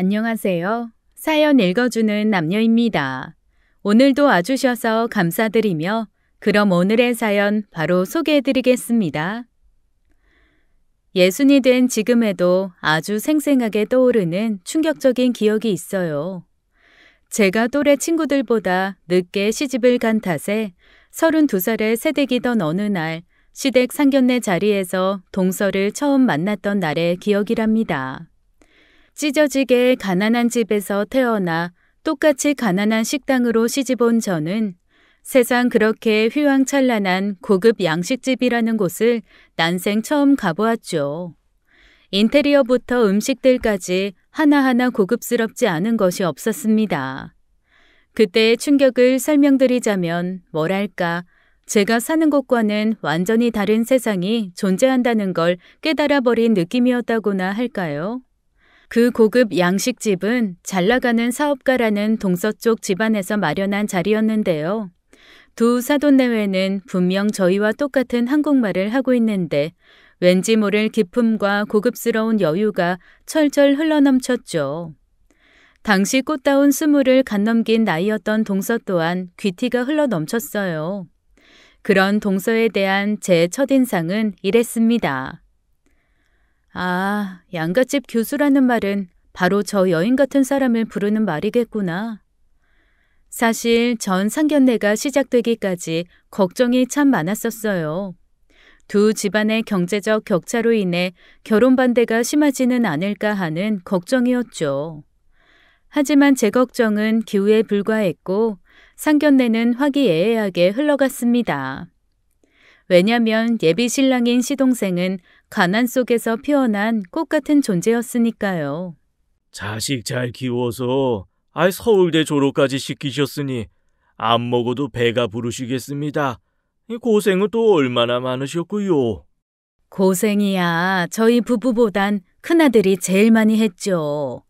안녕하세요. 사연 읽어주는 남녀입니다. 오늘도 와주셔서 감사드리며 그럼 오늘의 사연 바로 소개해드리겠습니다. 예순이 된 지금에도 아주 생생하게 떠오르는 충격적인 기억이 있어요. 제가 또래 친구들보다 늦게 시집을 간 탓에 32살의 새댁이던 어느 날 시댁 상견례 자리에서 동서를 처음 만났던 날의 기억이랍니다. 찢어지게 가난한 집에서 태어나 똑같이 가난한 식당으로 시집온 저는 세상 그렇게 휘황찬란한 고급 양식집이라는 곳을 난생 처음 가보았죠. 인테리어부터 음식들까지 하나하나 고급스럽지 않은 것이 없었습니다. 그때의 충격을 설명드리자면 뭐랄까, 제가 사는 곳과는 완전히 다른 세상이 존재한다는 걸 깨달아버린 느낌이었다고나 할까요? 그 고급 양식집은 잘나가는 사업가라는 동서쪽 집안에서 마련한 자리였는데요. 두 사돈내외는 분명 저희와 똑같은 한국말을 하고 있는데 왠지 모를 기품과 고급스러운 여유가 철철 흘러넘쳤죠. 당시 꽃다운 20을 갓 넘긴 나이였던 동서 또한 귀티가 흘러넘쳤어요. 그런 동서에 대한 제 첫인상은 이랬습니다. 아, 양갓집 교수라는 말은 바로 저 여인 같은 사람을 부르는 말이겠구나. 사실 전 상견례가 시작되기까지 걱정이 참 많았었어요. 두 집안의 경제적 격차로 인해 결혼 반대가 심하지는 않을까 하는 걱정이었죠. 하지만 제 걱정은 기우에 불과했고 상견례는 화기애애하게 흘러갔습니다. 왜냐면 예비 신랑인 시동생은 가난 속에서 피어난 꽃 같은 존재였으니까요. 자식 잘 키워서 서울대 졸업까지 시키셨으니 안 먹어도 배가 부르시겠습니다. 고생은 또 얼마나 많으셨고요. 고생이야. 저희 부부보단 큰아들이 제일 많이 했죠.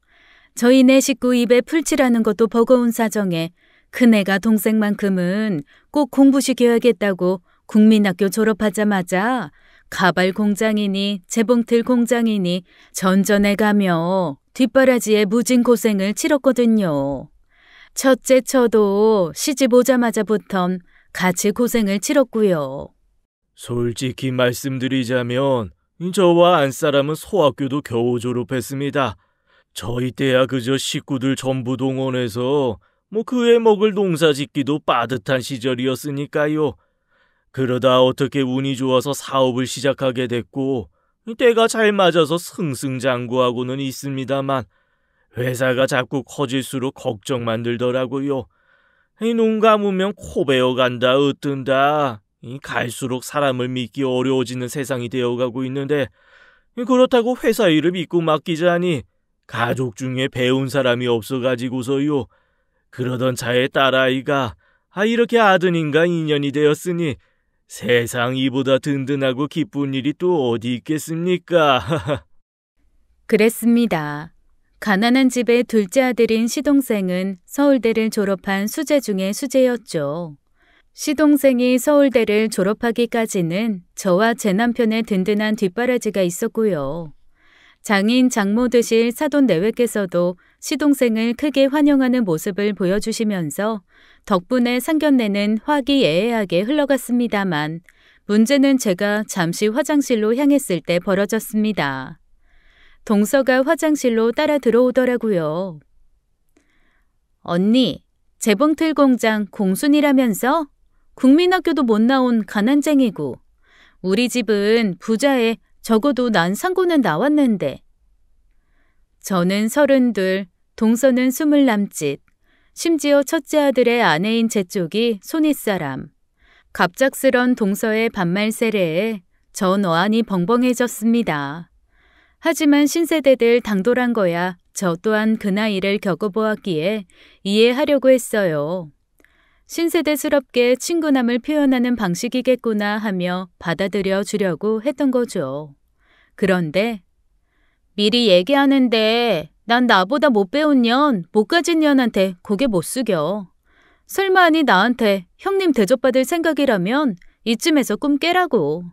저희 네 식구 입에 풀칠하는 것도 버거운 사정에 큰애가 동생만큼은 꼭 공부시켜야겠다고 국민학교 졸업하자마자 가발 공장이니 재봉틀 공장이니 전전에 가며 뒷바라지에 무진 고생을 치렀거든요. 첫째 저도 시집 오자마자부턴 같이 고생을 치렀고요. 솔직히 말씀드리자면 저와 안사람은 소학교도 겨우 졸업했습니다. 저희 때야 그저 식구들 전부 동원해서 그애 먹을 농사 짓기도 빠듯한 시절이었으니까요. 그러다 어떻게 운이 좋아서 사업을 시작하게 됐고 때가 잘 맞아서 승승장구하고는 있습니다만 회사가 자꾸 커질수록 걱정만 들더라고요. 눈 감으면 코 베어간다 으뜬다. 갈수록 사람을 믿기 어려워지는 세상이 되어가고 있는데 그렇다고 회사 일을 믿고 맡기자니 가족 중에 배운 사람이 없어가지고서요. 그러던 차에 딸아이가 이렇게 아드님과 인연이 되었으니 세상 이보다 든든하고 기쁜 일이 또 어디 있겠습니까? 그랬습니다. 가난한 집의 둘째 아들인 시동생은 서울대를 졸업한 수재 중의 수재였죠. 시동생이 서울대를 졸업하기까지는 저와 제 남편의 든든한 뒷바라지가 있었고요. 장인 장모 되실 사돈 내외께서도 시동생을 크게 환영하는 모습을 보여주시면서 덕분에 상견례는 화기애애하게 흘러갔습니다만 문제는 제가 잠시 화장실로 향했을 때 벌어졌습니다. 동서가 화장실로 따라 들어오더라고요. 언니, 재봉틀 공장 공순이라면서? 국민학교도 못 나온 가난쟁이고 우리 집은 부자에 적어도 난 상고는 나왔는데. 저는 32, 동서는 20 남짓, 심지어 첫째 아들의 아내인 제 쪽이 손윗사람. 갑작스런 동서의 반말 세례에 전 어안이 벙벙해졌습니다. 하지만 신세대들 당돌한 거야 저 또한 그 나이를 겪어보았기에 이해하려고 했어요. 신세대스럽게 친근함을 표현하는 방식이겠구나 하며 받아들여 주려고 했던 거죠. 그런데 미리 얘기하는데 난 나보다 못 배운 년, 못 가진 년한테 고개 못 숙여. 설마 아니 나한테 형님 대접받을 생각이라면 이쯤에서 꿈 깨라고.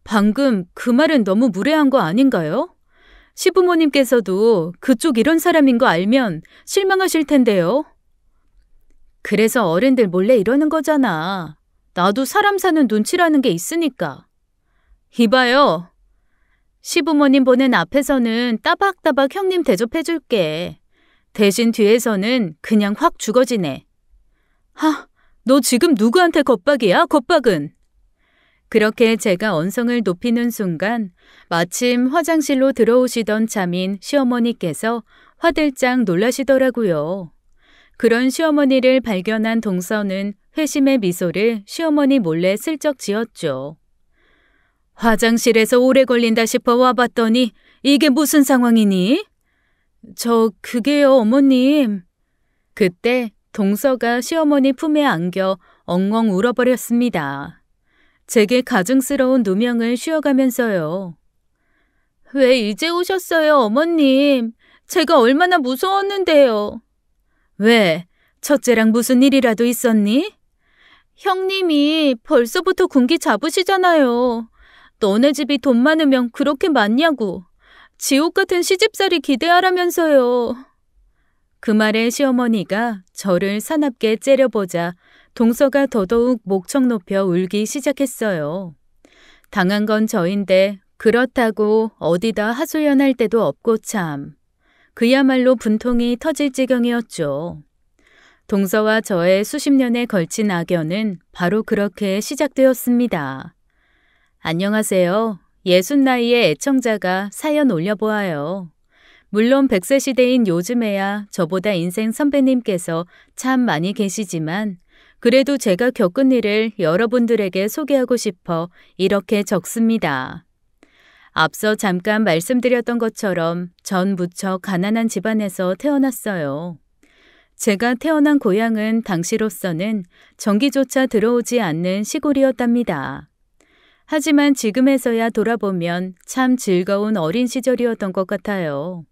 방금 그 말은 너무 무례한 거 아닌가요? 시부모님께서도 그쪽 이런 사람인 거 알면 실망하실 텐데요. 그래서 어른들 몰래 이러는 거잖아. 나도 사람 사는 눈치라는 게 있으니까. 이봐요. 시부모님 보는 앞에서는 따박따박 형님 대접해줄게. 대신 뒤에서는 그냥 확 죽어지네. 너 지금 누구한테 겁박이야, 겁박은? 그렇게 제가 언성을 높이는 순간 마침 화장실로 들어오시던 차민 시어머니께서 화들짝 놀라시더라고요. 그런 시어머니를 발견한 동서는 회심의 미소를 시어머니 몰래 슬쩍 지었죠. 화장실에서 오래 걸린다 싶어 와봤더니 이게 무슨 상황이니? 그게요, 어머님. 그때 동서가 시어머니 품에 안겨 엉엉 울어버렸습니다. 제게 가증스러운 누명을 씌워가면서요. 왜 이제 오셨어요, 어머님? 제가 얼마나 무서웠는데요. 왜? 첫째랑 무슨 일이라도 있었니? 형님이 벌써부터 군기 잡으시잖아요. 너네 집이 돈 많으면 그렇게 많냐고. 지옥 같은 시집살이 기대하라면서요. 그 말에 시어머니가 저를 사납게 째려보자 동서가 더더욱 목청 높여 울기 시작했어요. 당한 건 저인데 그렇다고 어디다 하소연할 데도 없고 참. 그야말로 분통이 터질 지경이었죠. 동서와 저의 수십 년에 걸친 악연은 바로 그렇게 시작되었습니다. 안녕하세요. 60나이의 애청자가 사연 올려보아요. 물론 100세 시대인 요즘에야 저보다 인생 선배님께서 참 많이 계시지만 그래도 제가 겪은 일을 여러분들에게 소개하고 싶어 이렇게 적습니다. 앞서 잠깐 말씀드렸던 것처럼 전 무척 가난한 집안에서 태어났어요. 제가 태어난 고향은 당시로서는 전기조차 들어오지 않는 시골이었답니다. 하지만 지금에서야 돌아보면 참 즐거운 어린 시절이었던 것 같아요.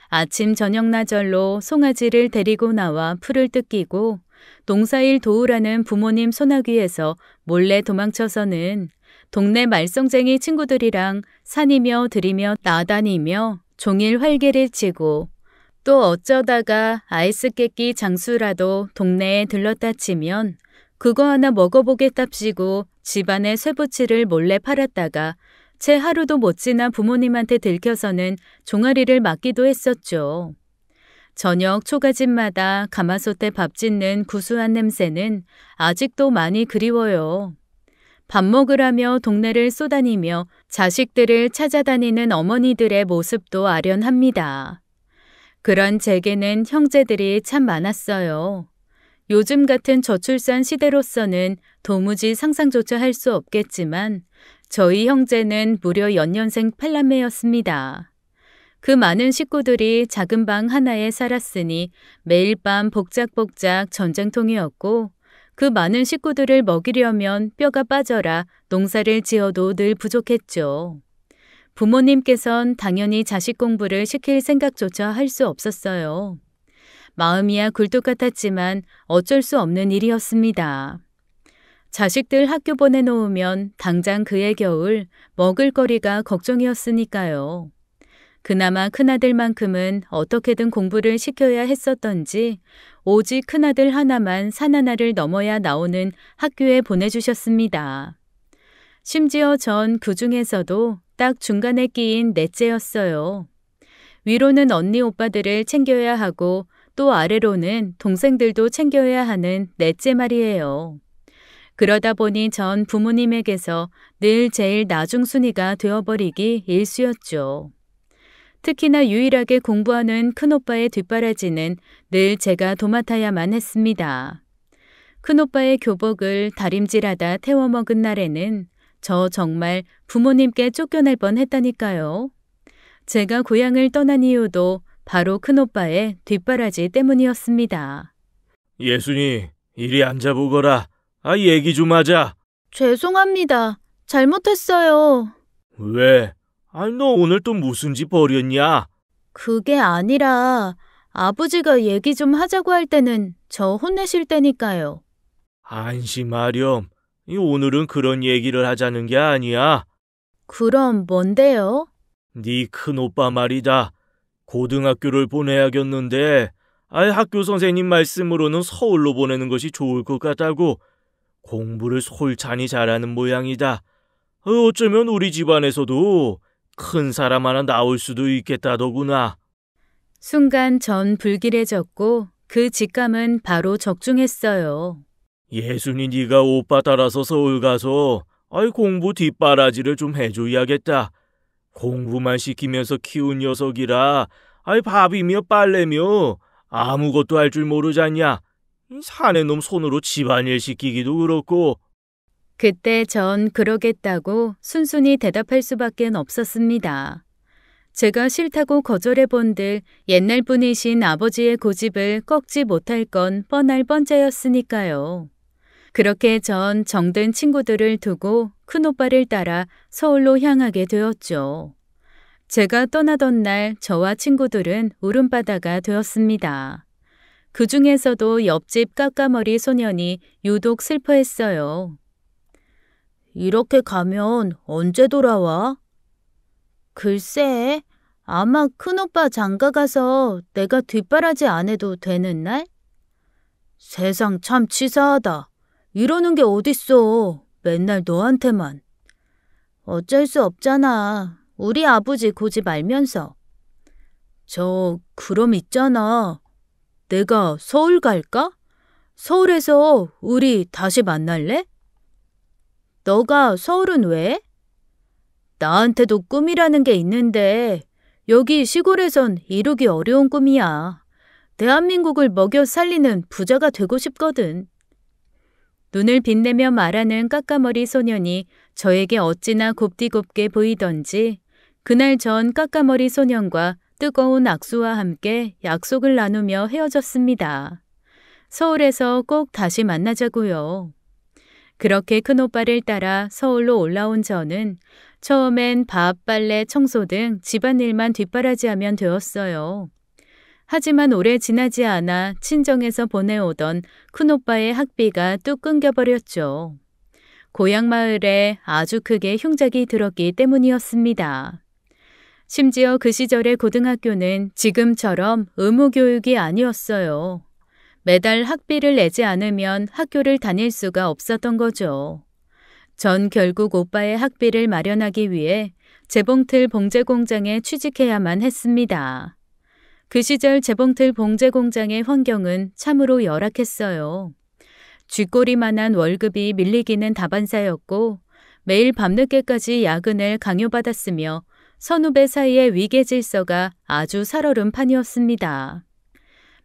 아침 저녁나절로 송아지를 데리고 나와 풀을 뜯기고 농사일 도우라는 부모님 소나귀에서 몰래 도망쳐서는 동네 말썽쟁이 친구들이랑 산이며 들이며 나다니며 종일 활개를 치고 또 어쩌다가 아이스 깨끼 장수라도 동네에 들렀다 치면 그거 하나 먹어보겠답시고 집안의 쇠부치를 몰래 팔았다가 채 하루도 못 지나 부모님한테 들켜서는 종아리를 맞기도 했었죠. 저녁 초가집마다 가마솥에 밥 짓는 구수한 냄새는 아직도 많이 그리워요. 밥 먹으라며 동네를 쏘다니며 자식들을 찾아다니는 어머니들의 모습도 아련합니다. 그런 제게는 형제들이 참 많았어요. 요즘 같은 저출산 시대로서는 도무지 상상조차 할 수 없겠지만 저희 형제는 무려 연년생 8남매였습니다. 그 많은 식구들이 작은 방 하나에 살았으니 매일 밤 복작복작 전쟁통이었고 그 많은 식구들을 먹이려면 뼈가 빠져라 농사를 지어도 늘 부족했죠. 부모님께선 당연히 자식 공부를 시킬 생각조차 할 수 없었어요. 마음이야 굴뚝 같았지만 어쩔 수 없는 일이었습니다. 자식들 학교 보내놓으면 당장 그해 겨울 먹을거리가 걱정이었으니까요. 그나마 큰아들만큼은 어떻게든 공부를 시켜야 했었던지 오직 큰아들 하나만 산 하나를 넘어야 나오는 학교에 보내주셨습니다. 심지어 전 그 중에서도 딱 중간에 끼인 넷째였어요. 위로는 언니 오빠들을 챙겨야 하고 또 아래로는 동생들도 챙겨야 하는 넷째 말이에요. 그러다 보니 전 부모님에게서 늘 제일 나중순이가 되어버리기 일쑤였죠. 특히나 유일하게 공부하는 큰오빠의 뒷바라지는 늘 제가 도맡아야만 했습니다. 큰오빠의 교복을 다림질하다 태워먹은 날에는 저 정말 부모님께 쫓겨날 뻔했다니까요. 제가 고향을 떠난 이유도 바로 큰오빠의 뒷바라지 때문이었습니다. 예순이, 이리 앉아보거라. 얘기 좀 하자. 죄송합니다. 잘못했어요. 왜? 너 오늘 또 무슨 짓 벌였냐? 그게 아니라 아버지가 얘기 좀 하자고 할 때는 저 혼내실 때니까요. 안심하렴. 오늘은 그런 얘기를 하자는 게 아니야. 그럼 뭔데요? 네 큰오빠 말이다. 고등학교를 보내야겠는데 학교 선생님 말씀으로는 서울로 보내는 것이 좋을 것 같다고. 공부를 솔찬히 잘하는 모양이다. 어쩌면 우리 집안에서도 큰 사람 하나 나올 수도 있겠다더구나. 순간 전 불길해졌고 그 직감은 바로 적중했어요. 예순이 네가 오빠 따라서 서울 가서 공부 뒷바라지를 좀 해줘야겠다. 공부만 시키면서 키운 녀석이라 밥이며 빨래며 아무것도 할 줄 모르잖냐. 사내 놈 손으로 집안일 시키기도 그렇고. 그때 전 그러겠다고 순순히 대답할 수밖에 없었습니다. 제가 싫다고 거절해 본들 옛날 분이신 아버지의 고집을 꺾지 못할 건 뻔할 뻔짜였으니까요. 그렇게 전 정든 친구들을 두고 큰오빠를 따라 서울로 향하게 되었죠. 제가 떠나던 날 저와 친구들은 울음바다가 되었습니다. 그 중에서도 옆집 까까머리 소년이 유독 슬퍼했어요. 이렇게 가면 언제 돌아와? 글쎄, 아마 큰오빠 장가 가서 내가 뒷바라지 안 해도 되는 날? 세상 참 치사하다. 이러는 게 어딨어. 맨날 너한테만. 어쩔 수 없잖아. 우리 아버지 고집 알면서. 그럼 있잖아. 내가 서울 갈까? 서울에서 우리 다시 만날래? 너가 서울은 왜? 나한테도 꿈이라는 게 있는데 여기 시골에선 이루기 어려운 꿈이야. 대한민국을 먹여 살리는 부자가 되고 싶거든. 눈을 빛내며 말하는 까까머리 소년이 저에게 어찌나 곱디곱게 보이던지 그날 전 까까머리 소년과 뜨거운 악수와 함께 약속을 나누며 헤어졌습니다. 서울에서 꼭 다시 만나자고요. 그렇게 큰오빠를 따라 서울로 올라온 저는 처음엔 밥, 빨래, 청소 등 집안일만 뒷바라지하면 되었어요. 하지만 오래 지나지 않아 친정에서 보내오던 큰오빠의 학비가 뚝 끊겨버렸죠. 고향 마을에 아주 크게 흉작이 들었기 때문이었습니다. 심지어 그 시절의 고등학교는 지금처럼 의무교육이 아니었어요. 매달 학비를 내지 않으면 학교를 다닐 수가 없었던 거죠. 전 결국 오빠의 학비를 마련하기 위해 재봉틀 봉제 공장에 취직해야만 했습니다. 그 시절 재봉틀 봉제 공장의 환경은 참으로 열악했어요. 쥐꼬리만한 월급이 밀리기는 다반사였고 매일 밤늦게까지 야근을 강요받았으며 선후배 사이의 위계 질서가 아주 살얼음 판이었습니다.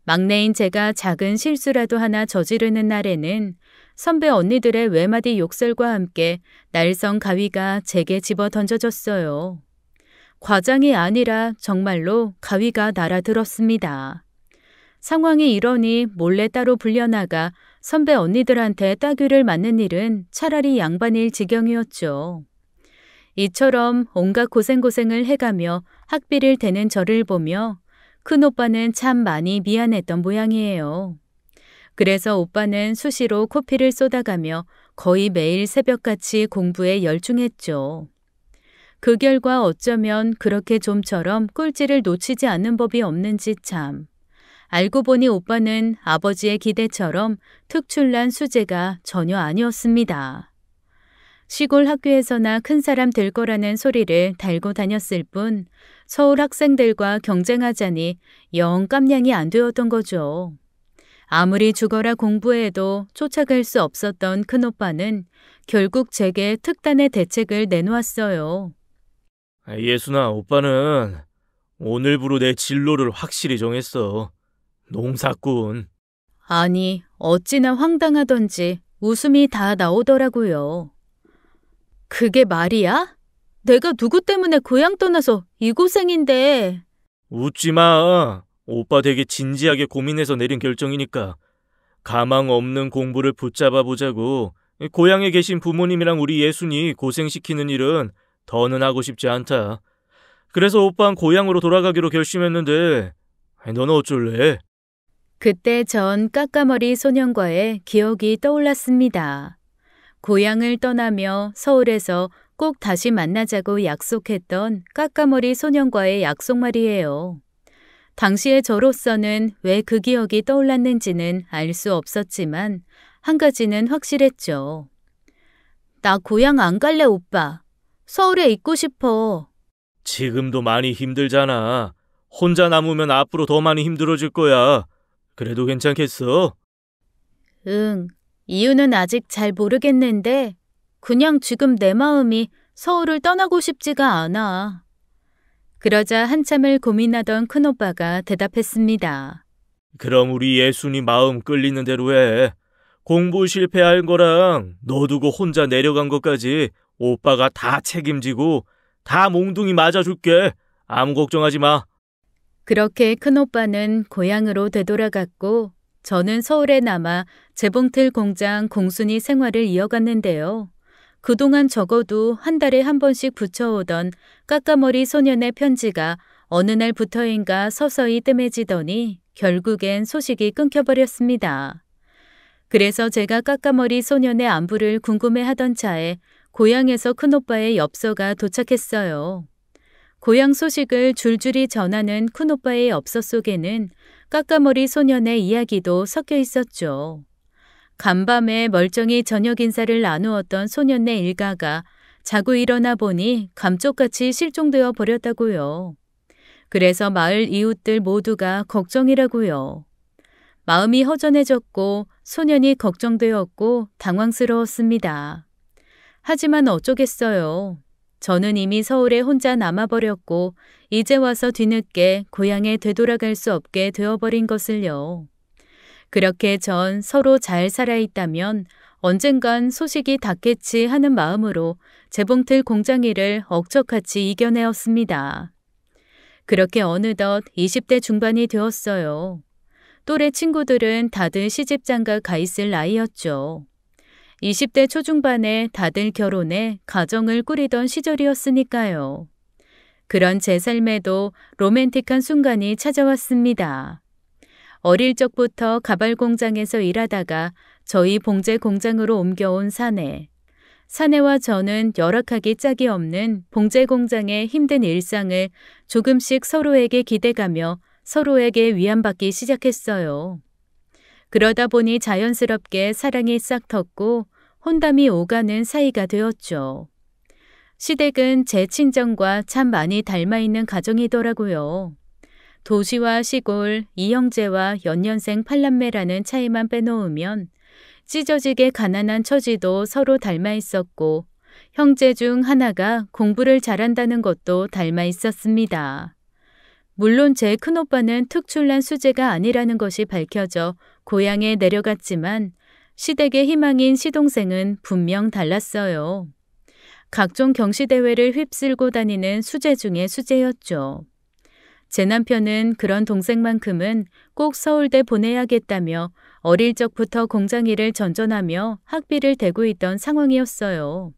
막내인 제가 작은 실수라도 하나 저지르는 날에는 선배 언니들의 외마디 욕설과 함께 날성 가위가 제게 집어 던져졌어요. 과장이 아니라 정말로 가위가 날아들었습니다. 상황이 이러니 몰래 따로 불려나가 선배 언니들한테 따귀를 맞는 일은 차라리 양반일 지경이었죠. 이처럼 온갖 고생을 해가며 학비를 대는 저를 보며 큰오빠는 참 많이 미안했던 모양이에요. 그래서 오빠는 수시로 코피를 쏟아가며 거의 매일 새벽같이 공부에 열중했죠. 그 결과 어쩌면 그렇게 좀처럼 꼴찌를 놓치지 않는 법이 없는지 참. 알고 보니 오빠는 아버지의 기대처럼 특출난 수재가 전혀 아니었습니다. 시골 학교에서나 큰 사람 될 거라는 소리를 달고 다녔을 뿐 서울 학생들과 경쟁하자니 영 깜냥이 안 되었던 거죠. 아무리 죽어라 공부해도 쫓아갈 수 없었던 큰오빠는 결국 제게 특단의 대책을 내놓았어요. 예순아, 오빠는 오늘부로 내 진로를 확실히 정했어. 농사꾼. 아니, 어찌나 황당하던지 웃음이 다 나오더라고요. 그게 말이야? 내가 누구 때문에 고향 떠나서 이 고생인데. 웃지 마. 오빠 되게 진지하게 고민해서 내린 결정이니까. 가망 없는 공부를 붙잡아 보자고. 고향에 계신 부모님이랑 우리 예순이 고생시키는 일은 더는 하고 싶지 않다. 그래서 오빠는 고향으로 돌아가기로 결심했는데 너는 어쩔래? 그때 전 까까머리 소년과의 기억이 떠올랐습니다. 고향을 떠나며 서울에서 꼭 다시 만나자고 약속했던 까까머리 소년과의 약속 말이에요. 당시의 저로서는 왜 그 기억이 떠올랐는지는 알 수 없었지만 한 가지는 확실했죠. 나 고향 안 갈래, 오빠. 서울에 있고 싶어. 지금도 많이 힘들잖아. 혼자 남으면 앞으로 더 많이 힘들어질 거야. 그래도 괜찮겠어? 응, 이유는 아직 잘 모르겠는데 그냥 지금 내 마음이 서울을 떠나고 싶지가 않아. 그러자 한참을 고민하던 큰오빠가 대답했습니다. 그럼 우리 예순이 마음 끌리는 대로 해. 공부 실패한 거랑 너 두고 혼자 내려간 것까지 오빠가 다 책임지고 다 몽둥이 맞아줄게. 아무 걱정하지 마. 그렇게 큰오빠는 고향으로 되돌아갔고 저는 서울에 남아 재봉틀 공장 공순이 생활을 이어갔는데요. 그동안 적어도 한 달에 한 번씩 붙여오던 까까머리 소년의 편지가 어느 날부터인가 서서히 뜸해지더니 결국엔 소식이 끊겨버렸습니다. 그래서 제가 까까머리 소년의 안부를 궁금해하던 차에 고향에서 큰오빠의 엽서가 도착했어요. 고향 소식을 줄줄이 전하는 큰오빠의 엽서 속에는 까까머리 소년의 이야기도 섞여 있었죠. 간밤에 멀쩡히 저녁 인사를 나누었던 소년네 일가가 자고 일어나 보니 감쪽같이 실종되어 버렸다고요. 그래서 마을 이웃들 모두가 걱정이라고요. 마음이 허전해졌고 소년이 걱정되었고 당황스러웠습니다. 하지만 어쩌겠어요. 저는 이미 서울에 혼자 남아버렸고 이제 와서 뒤늦게 고향에 되돌아갈 수 없게 되어버린 것을요. 그렇게 전 서로 잘 살아있다면 언젠간 소식이 닿겠지 하는 마음으로 재봉틀 공장 일을 억척같이 이겨내었습니다. 그렇게 어느덧 20대 중반이 되었어요. 또래 친구들은 다들 시집장가 가 있을 나이였죠. 20대 초중반에 다들 결혼해 가정을 꾸리던 시절이었으니까요. 그런 제 삶에도 로맨틱한 순간이 찾아왔습니다. 어릴 적부터 가발 공장에서 일하다가 저희 봉제 공장으로 옮겨온 사내. 사내와 저는 열악하기 짝이 없는 봉제 공장의 힘든 일상을 조금씩 서로에게 기대가며 서로에게 위안받기 시작했어요. 그러다 보니 자연스럽게 사랑이 싹 텄고 혼담이 오가는 사이가 되었죠. 시댁은 제 친정과 참 많이 닮아있는 가정이더라고요. 도시와 시골, 이형제와 연년생 8남매라는 차이만 빼놓으면 찢어지게 가난한 처지도 서로 닮아 있었고 형제 중 하나가 공부를 잘한다는 것도 닮아 있었습니다. 물론 제 큰오빠는 특출난 수재가 아니라는 것이 밝혀져 고향에 내려갔지만 시댁의 희망인 시동생은 분명 달랐어요. 각종 경시대회를 휩쓸고 다니는 수재 중의 수재였죠. 제 남편은 그런 동생만큼은 꼭 서울대 보내야겠다며 어릴 적부터 공장 일을 전전하며 학비를 대고 있던 상황이었어요.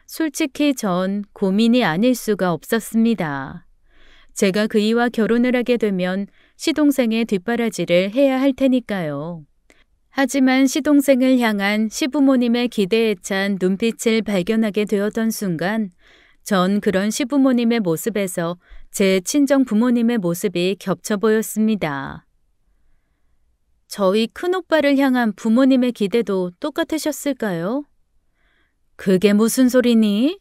솔직히 전 고민이 아닐 수가 없었습니다. 제가 그이와 결혼을 하게 되면 시동생의 뒷바라지를 해야 할 테니까요. 하지만 시동생을 향한 시부모님의 기대에 찬 눈빛을 발견하게 되었던 순간 전 그런 시부모님의 모습에서 제 친정 부모님의 모습이 겹쳐 보였습니다. 저희 큰오빠를 향한 부모님의 기대도 똑같으셨을까요? 그게 무슨 소리니?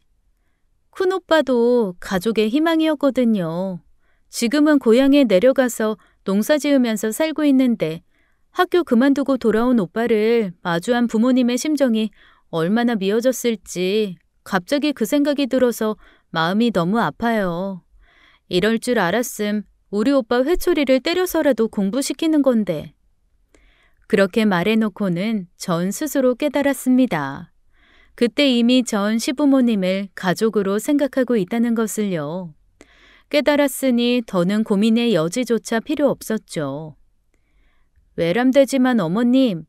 큰오빠도 가족의 희망이었거든요. 지금은 고향에 내려가서 농사 지으면서 살고 있는데 학교 그만두고 돌아온 오빠를 마주한 부모님의 심정이 얼마나 미어졌을지 갑자기 그 생각이 들어서 마음이 너무 아파요. 이럴 줄 알았음 우리 오빠 회초리를 때려서라도 공부시키는 건데. 그렇게 말해놓고는 전 스스로 깨달았습니다. 그때 이미 전 시부모님을 가족으로 생각하고 있다는 것을요. 깨달았으니 더는 고민의 여지조차 필요 없었죠. 외람되지만 어머님,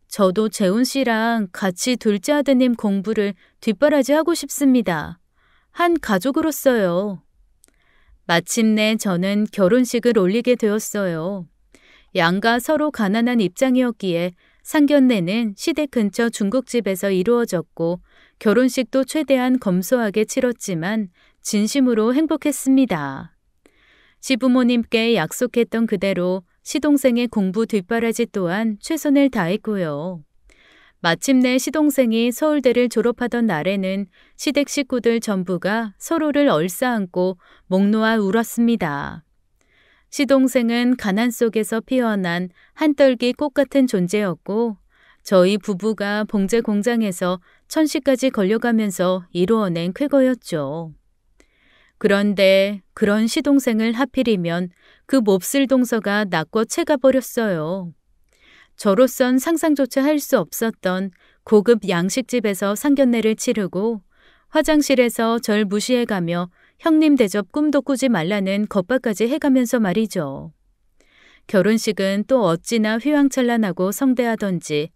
저도 재훈 씨랑 같이 둘째 아드님 공부를 뒷바라지하고 싶습니다. 한 가족으로서요. 마침내 저는 결혼식을 올리게 되었어요. 양가 서로 가난한 입장이었기에 상견례는 시댁 근처 중국집에서 이루어졌고 결혼식도 최대한 검소하게 치렀지만 진심으로 행복했습니다. 시부모님께 약속했던 그대로 시동생의 공부 뒷바라지 또한 최선을 다했고요. 마침내 시동생이 서울대를 졸업하던 날에는 시댁 식구들 전부가 서로를 얼싸안고 목 놓아 울었습니다. 시동생은 가난 속에서 피어난 한떨기 꽃 같은 존재였고 저희 부부가 봉제 공장에서 천시까지 걸려가면서 이루어낸 쾌거였죠. 그런데 그런 시동생을 하필이면 그 몹쓸 동서가 낚고 채가버렸어요. 저로선 상상조차 할 수 없었던 고급 양식집에서 상견례를 치르고 화장실에서 절 무시해가며 형님 대접 꿈도 꾸지 말라는 겁박까지 해가면서 말이죠. 결혼식은 또 어찌나 휘황찬란하고 성대하던지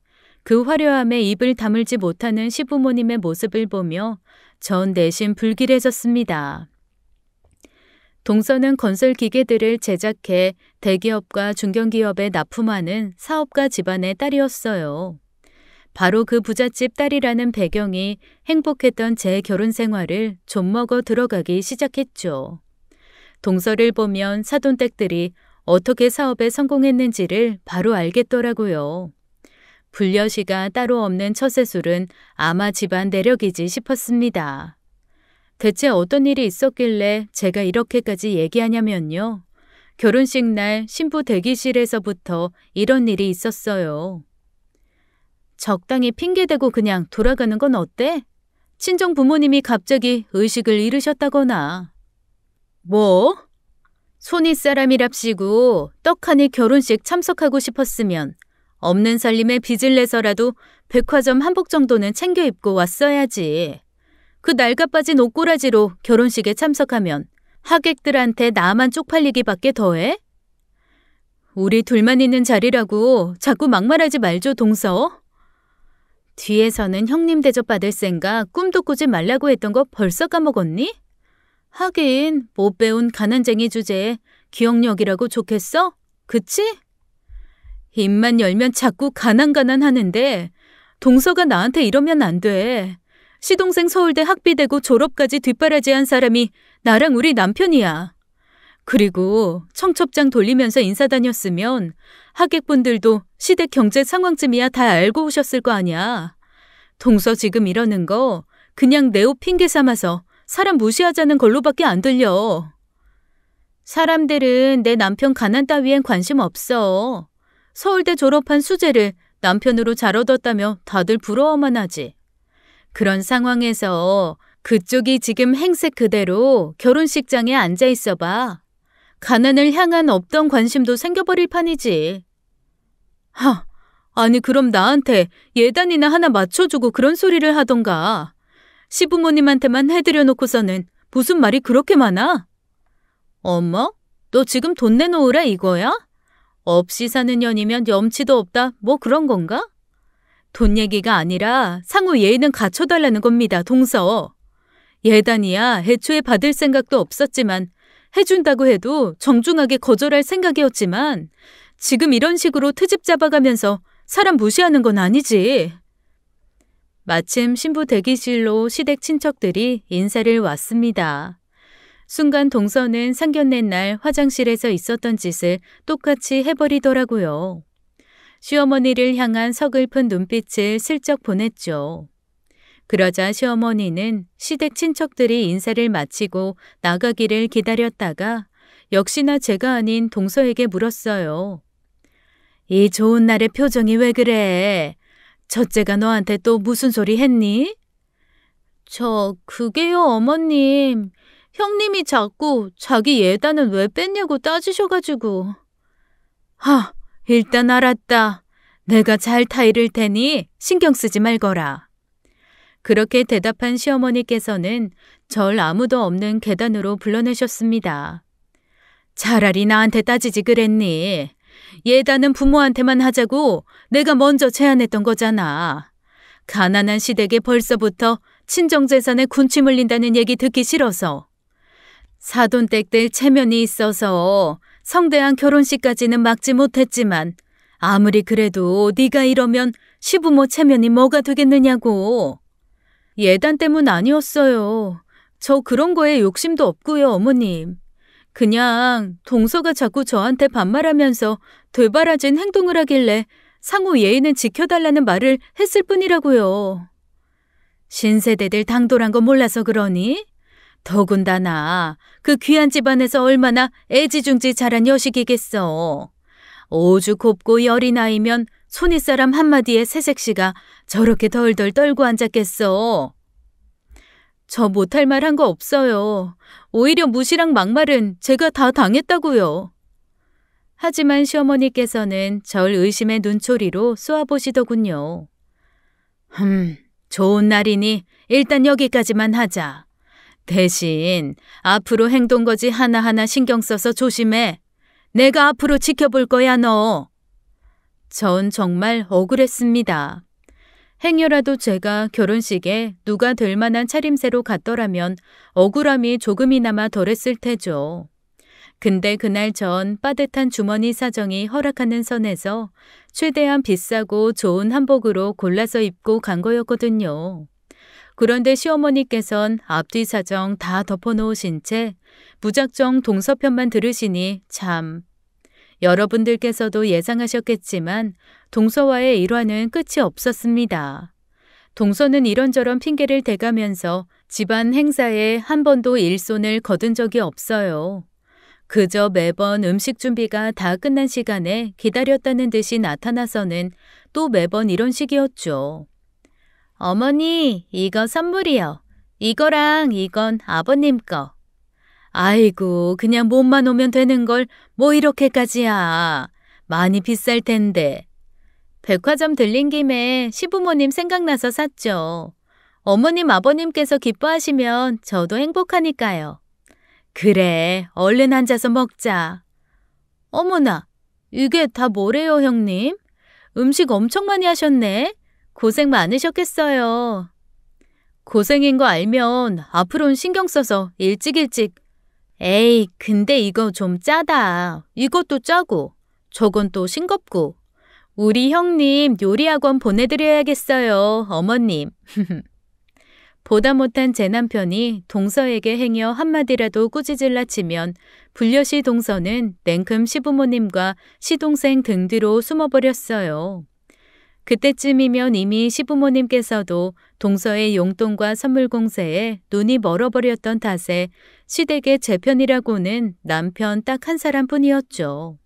그 화려함에 입을 다물지 못하는 시부모님의 모습을 보며 전 내심 불길해졌습니다. 동서는 건설 기계들을 제작해 대기업과 중견기업에 납품하는 사업가 집안의 딸이었어요. 바로 그 부잣집 딸이라는 배경이 행복했던 제 결혼 생활을 좀먹어 들어가기 시작했죠. 동서를 보면 사돈댁들이 어떻게 사업에 성공했는지를 바로 알겠더라고요. 불려시가 따로 없는 처세술은 아마 집안 내력이지 싶었습니다. 대체 어떤 일이 있었길래 제가 이렇게까지 얘기하냐면요. 결혼식 날 신부 대기실에서부터 이런 일이 있었어요. 적당히 핑계대고 그냥 돌아가는 건 어때? 친정 부모님이 갑자기 의식을 잃으셨다거나. 뭐? 손윗사람이랍시고 떡하니 결혼식 참석하고 싶었으면 없는 살림에 빚을 내서라도 백화점 한복 정도는 챙겨 입고 왔어야지. 그 낡아빠진 옷꼬라지로 결혼식에 참석하면 하객들한테 나만 쪽팔리기밖에 더해? 우리 둘만 있는 자리라고 자꾸 막말하지 말죠, 동서. 뒤에서는 형님 대접 받을 생각 꿈도 꾸지 말라고 했던 거 벌써 까먹었니? 하긴 못 배운 가난쟁이 주제에 기억력이라고 좋겠어? 그치? 입만 열면 자꾸 가난 하는데 동서가 나한테 이러면 안 돼. 시동생 서울대 학비대고 졸업까지 뒷바라지한 사람이 나랑 우리 남편이야. 그리고 청첩장 돌리면서 인사 다녔으면 하객분들도 시댁 경제 상황쯤이야 다 알고 오셨을 거 아니야. 동서 지금 이러는 거 그냥 내 옷 핑계 삼아서 사람 무시하자는 걸로밖에 안 들려. 사람들은 내 남편 가난 따위엔 관심 없어. 서울대 졸업한 수재를 남편으로 잘 얻었다며 다들 부러워만 하지. 그런 상황에서 그쪽이 지금 행색 그대로 결혼식장에 앉아 있어 봐. 가난을 향한 없던 관심도 생겨버릴 판이지. 아니 그럼 나한테 예단이나 하나 맞춰주고 그런 소리를 하던가. 시부모님한테만 해드려 놓고서는 무슨 말이 그렇게 많아? 어머? 너 지금 돈 내놓으라 이거야? 없이 사는 년이면 염치도 없다 뭐 그런 건가? 돈 얘기가 아니라 상호 예의는 갖춰달라는 겁니다, 동서. 예단이야 애초에 받을 생각도 없었지만 해준다고 해도 정중하게 거절할 생각이었지만 지금 이런 식으로 트집 잡아가면서 사람 무시하는 건 아니지. 마침 신부 대기실로 시댁 친척들이 인사를 왔습니다. 순간 동서는 상견례 날 화장실에서 있었던 짓을 똑같이 해버리더라고요. 시어머니를 향한 서글픈 눈빛을 슬쩍 보냈죠. 그러자 시어머니는 시댁 친척들이 인사를 마치고 나가기를 기다렸다가 역시나 제가 아닌 동서에게 물었어요. 이 좋은 날의 표정이 왜 그래? 첫째가 너한테 또 무슨 소리 했니? 그게요, 어머님. 형님이 자꾸 자기 예단은 왜 뺐냐고 따지셔가지고. 일단 알았다. 내가 잘 타이를 테니 신경 쓰지 말거라. 그렇게 대답한 시어머니께서는 절 아무도 없는 계단으로 불러내셨습니다. 차라리 나한테 따지지 그랬니? 예단은 부모한테만 하자고 내가 먼저 제안했던 거잖아. 가난한 시댁에 벌써부터 친정재산에 군침 흘린다는 얘기 듣기 싫어서. 사돈댁들 체면이 있어서 성대한 결혼식까지는 막지 못했지만 아무리 그래도 네가 이러면 시부모 체면이 뭐가 되겠느냐고. 예단 때문 아니었어요. 저 그런 거에 욕심도 없고요, 어머님. 그냥 동서가 자꾸 저한테 반말하면서 되바라진 행동을 하길래 상호 예의는 지켜달라는 말을 했을 뿐이라고요. 신세대들 당돌한 거 몰라서 그러니? 더군다나 그 귀한 집안에서 얼마나 애지중지 자란 여식이겠어. 오죽 곱고 열이 나이면 손윗사람 한마디에 새색시가 저렇게 덜덜 떨고 앉았겠어. 저 못할 말 한 거 없어요. 오히려 무시랑 막말은 제가 다 당했다고요. 하지만 시어머니께서는 절 의심의 눈초리로 쏘아보시더군요. 좋은 날이니 일단 여기까지만 하자. 대신 앞으로 행동거지 하나하나 신경 써서 조심해. 내가 앞으로 지켜볼 거야, 너. 전 정말 억울했습니다. 행여라도 제가 결혼식에 누가 될 만한 차림새로 갔더라면 억울함이 조금이나마 덜했을 테죠. 근데 그날 전 빠듯한 주머니 사정이 허락하는 선에서 최대한 비싸고 좋은 한복으로 골라서 입고 간 거였거든요. 그런데 시어머니께선 앞뒤 사정 다 덮어놓으신 채 무작정 동서편만 들으시니 참. 여러분들께서도 예상하셨겠지만 동서와의 일화는 끝이 없었습니다. 동서는 이런저런 핑계를 대가면서 집안 행사에 한 번도 일손을 거둔 적이 없어요. 그저 매번 음식 준비가 다 끝난 시간에 기다렸다는 듯이 나타나서는 또 매번 이런 식이었죠. 어머니, 이거 선물이요. 이거랑 이건 아버님 거. 아이고, 그냥 몸만 오면 되는 걸 뭐 이렇게까지야. 많이 비쌀 텐데. 백화점 들린 김에 시부모님 생각나서 샀죠. 어머님, 아버님께서 기뻐하시면 저도 행복하니까요. 그래, 얼른 앉아서 먹자. 어머나, 이게 다 뭐래요, 형님? 음식 엄청 많이 하셨네. 고생 많으셨겠어요. 고생인 거 알면 앞으로는 신경 써서 일찍. 에이, 근데 이거 좀 짜다. 이것도 짜고, 저건 또 싱겁고. 우리 형님 요리학원 보내드려야겠어요, 어머님. 보다 못한 제 남편이 동서에게 행여 한마디라도 꾸짖을라 치면 불려시 동서는 냉큼 시부모님과 시동생 등 뒤로 숨어버렸어요. 그때쯤이면 이미 시부모님께서도 동서의 용돈과 선물 공세에 눈이 멀어버렸던 탓에 시댁의 제 편이라고는 남편 딱 한 사람뿐이었죠.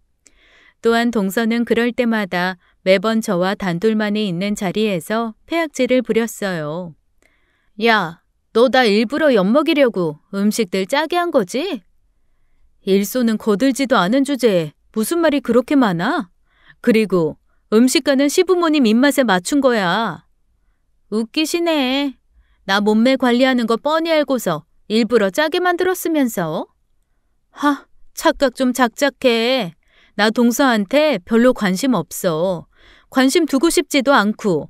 또한 동서는 그럴 때마다 매번 저와 단둘만이 있는 자리에서 패악질을 부렸어요. 야, 너 나 일부러 엿먹이려고 음식들 짜게 한 거지? 일손은 거들지도 않은 주제에 무슨 말이 그렇게 많아? 그리고 음식가는 시부모님 입맛에 맞춘 거야. 웃기시네. 나 몸매 관리하는 거 뻔히 알고서 일부러 짜게 만들었으면서. 하, 착각 좀 작작해. 나 동서한테 별로 관심 없어. 관심 두고 싶지도 않고.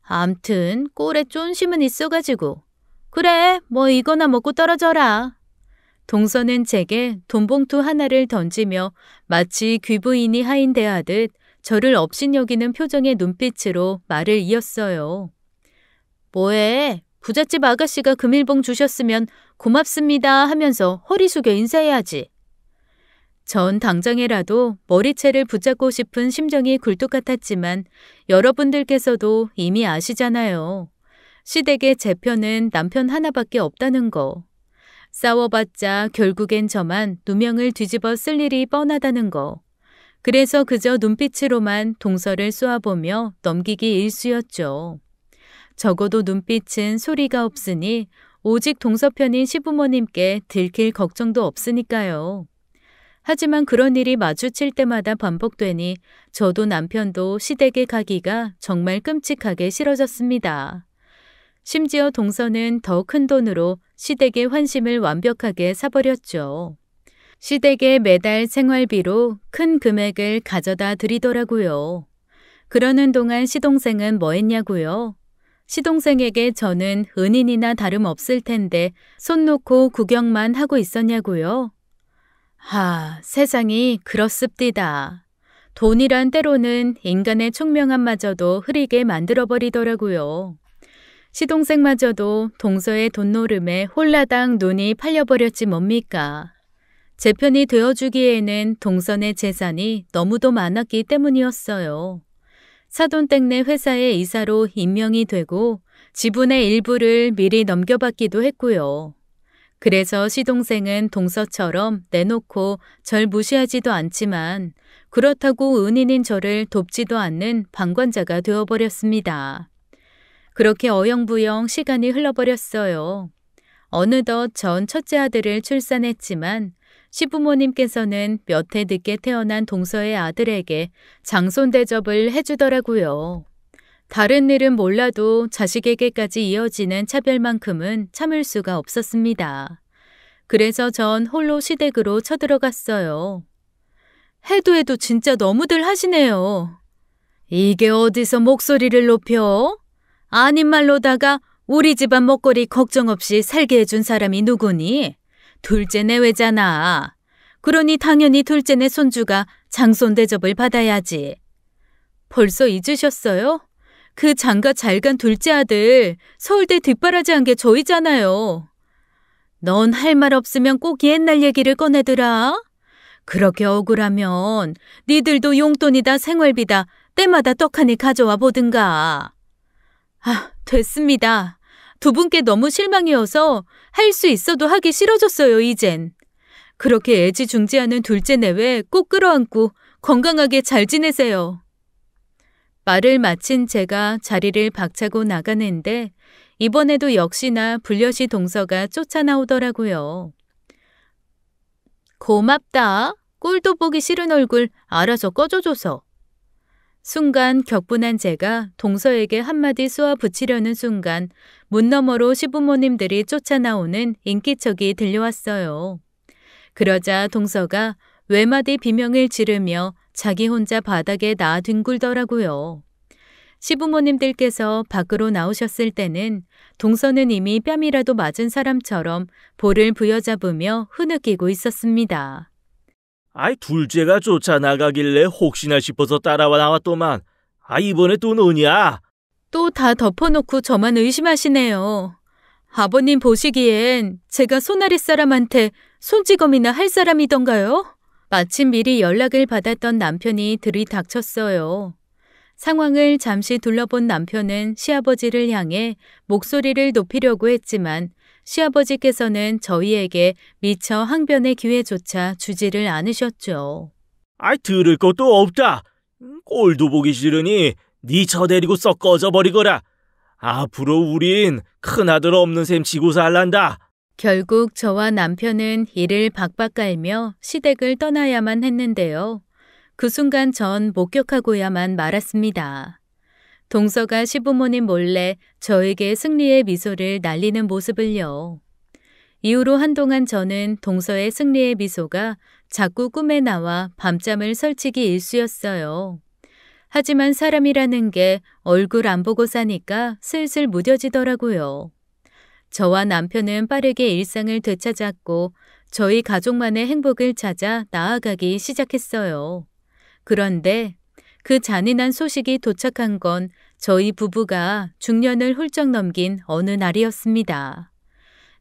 암튼 꼴에 쫀심은 있어가지고. 그래, 뭐 이거나 먹고 떨어져라. 동서는 제게 돈봉투 하나를 던지며 마치 귀부인이 하인대하듯 저를 업신여기는 표정의 눈빛으로 말을 이었어요. 뭐해? 부잣집 아가씨가 금일봉 주셨으면 고맙습니다 하면서 허리 숙여 인사해야지. 전 당장에라도 머리채를 붙잡고 싶은 심정이 굴뚝 같았지만 여러분들께서도 이미 아시잖아요. 시댁의 제 편은 남편 하나밖에 없다는 거. 싸워봤자 결국엔 저만 누명을 뒤집어 쓸 일이 뻔하다는 거. 그래서 그저 눈빛으로만 동서를 쏘아보며 넘기기 일쑤였죠. 적어도 눈빛은 소리가 없으니 오직 동서편인 시부모님께 들킬 걱정도 없으니까요. 하지만 그런 일이 마주칠 때마다 반복되니 저도 남편도 시댁에 가기가 정말 끔찍하게 싫어졌습니다. 심지어 동서는 더 큰 돈으로 시댁의 환심을 완벽하게 사버렸죠. 시댁에 매달 생활비로 큰 금액을 가져다 드리더라고요. 그러는 동안 시동생은 뭐 했냐고요? 시동생에게 저는 은인이나 다름없을 텐데 손 놓고 구경만 하고 있었냐고요? 하, 세상이 그렇습디다. 돈이란 때로는 인간의 총명함마저도 흐리게 만들어버리더라고요. 시동생마저도 동서의 돈노름에 홀라당 눈이 팔려버렸지 뭡니까. 제 편이 되어주기에는 동선의 재산이 너무도 많았기 때문이었어요. 사돈댁네 회사의 이사로 임명이 되고 지분의 일부를 미리 넘겨받기도 했고요. 그래서 시동생은 동서처럼 내놓고 절 무시하지도 않지만 그렇다고 은인인 저를 돕지도 않는 방관자가 되어버렸습니다. 그렇게 어영부영 시간이 흘러버렸어요. 어느덧 전 첫째 아들을 출산했지만 시부모님께서는 몇 해 늦게 태어난 동서의 아들에게 장손 대접을 해주더라고요. 다른 일은 몰라도 자식에게까지 이어지는 차별만큼은 참을 수가 없었습니다. 그래서 전 홀로 시댁으로 쳐들어갔어요. 해도 진짜 너무들 하시네요. 이게 어디서 목소리를 높여? 아닌 말로다가 우리 집안 먹거리 걱정 없이 살게 해준 사람이 누구니? 둘째 내외잖아. 그러니 당연히 둘째 내 손주가 장손 대접을 받아야지. 벌써 잊으셨어요? 그 장가 잘 간 둘째 아들 서울대 뒷바라지한 게 저희잖아요. 넌 할 말 없으면 꼭 옛날 얘기를 꺼내더라. 그렇게 억울하면 니들도 용돈이다 생활비다 때마다 떡하니 가져와 보든가. 됐습니다. 두 분께 너무 실망이어서 할 수 있어도 하기 싫어졌어요, 이젠. 그렇게 애지중지하는 둘째 내외 꼭 끌어안고 건강하게 잘 지내세요. 말을 마친 제가 자리를 박차고 나가는데 이번에도 역시나 불려시 동서가 쫓아나오더라고요. 고맙다. 꼴도 보기 싫은 얼굴 알아서 꺼져줘서. 순간 격분한 제가 동서에게 한마디 쏘아 붙이려는 순간 문 너머로 시부모님들이 쫓아나오는 인기척이 들려왔어요. 그러자 동서가 외마디 비명을 지르며 자기 혼자 바닥에 나뒹굴더라고요. 시부모님들께서 밖으로 나오셨을 때는 동서는 이미 뺨이라도 맞은 사람처럼 볼을 부여잡으며 흐느끼고 있었습니다. 둘째가 쫓아나가길래 혹시나 싶어서 따라와 나왔더만. 이번에 또 너냐? 또 다 덮어놓고 저만 의심하시네요. 아버님 보시기엔 제가 손아랫 사람한테 손찌검이나 할 사람이던가요? 마침 미리 연락을 받았던 남편이 들이닥쳤어요. 상황을 잠시 둘러본 남편은 시아버지를 향해 목소리를 높이려고 했지만 시아버지께서는 저희에게 미처 항변의 기회조차 주지를 않으셨죠. 들을 것도 없다. 꼴도 보기 싫으니 네 저 데리고 썩 꺼져버리거라. 앞으로 우린 큰아들 없는 셈 치고 살란다. 결국 저와 남편은 이를 박박 깔며 시댁을 떠나야만 했는데요. 그 순간 전 목격하고야만 말았습니다. 동서가 시부모님 몰래 저에게 승리의 미소를 날리는 모습을요. 이후로 한동안 저는 동서의 승리의 미소가 자꾸 꿈에 나와 밤잠을 설치기 일쑤였어요. 하지만 사람이라는 게 얼굴 안 보고 사니까 슬슬 무뎌지더라고요. 저와 남편은 빠르게 일상을 되찾았고 저희 가족만의 행복을 찾아 나아가기 시작했어요. 그런데 그 잔인한 소식이 도착한 건 저희 부부가 중년을 훌쩍 넘긴 어느 날이었습니다.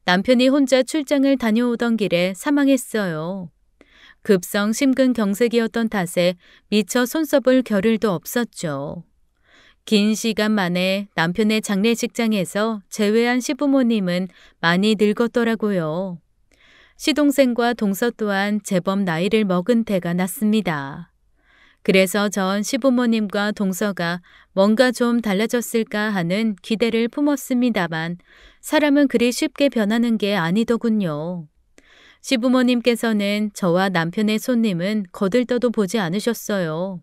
남편이 혼자 출장을 다녀오던 길에 사망했어요. 급성 심근경색이었던 탓에 미처 손써볼 겨를도 없었죠. 긴 시간 만에 남편의 장례식장에서 재회한 시부모님은 많이 늙었더라고요. 시동생과 동서 또한 제법 나이를 먹은 때가 났습니다. 그래서 전 시부모님과 동서가 뭔가 좀 달라졌을까 하는 기대를 품었습니다만 사람은 그리 쉽게 변하는 게 아니더군요. 시부모님께서는 저와 남편의 손님은 거들떠도 보지 않으셨어요.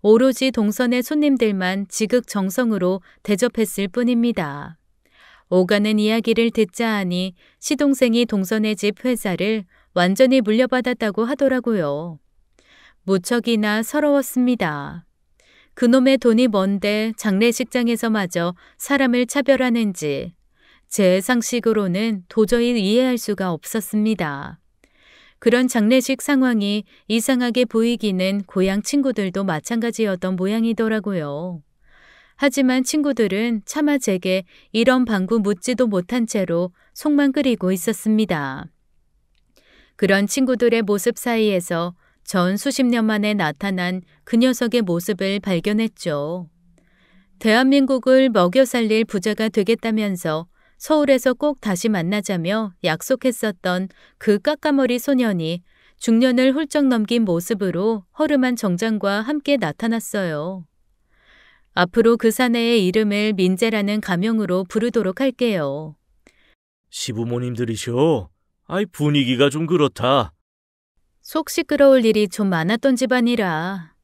오로지 동선의 손님들만 지극정성으로 대접했을 뿐입니다. 오가는 이야기를 듣자 하니 시동생이 동선의 집 회사를 완전히 물려받았다고 하더라고요. 무척이나 서러웠습니다. 그놈의 돈이 뭔데 장례식장에서마저 사람을 차별하는지 제 상식으로는 도저히 이해할 수가 없었습니다. 그런 장례식 상황이 이상하게 보이기는 고향 친구들도 마찬가지였던 모양이더라고요. 하지만 친구들은 차마 제게 이런 방구 묻지도 못한 채로 속만 끓이고 있었습니다. 그런 친구들의 모습 사이에서 전 수십 년 만에 나타난 그 녀석의 모습을 발견했죠. 대한민국을 먹여 살릴 부자가 되겠다면서 서울에서 꼭 다시 만나자며 약속했었던 그 까까머리 소년이 중년을 훌쩍 넘긴 모습으로 허름한 정장과 함께 나타났어요. 앞으로 그 사내의 이름을 민재라는 가명으로 부르도록 할게요. 시부모님들이셔? 아이, 분위기가 좀 그렇다. 속 시끄러울 일이 좀 많았던 집안이라.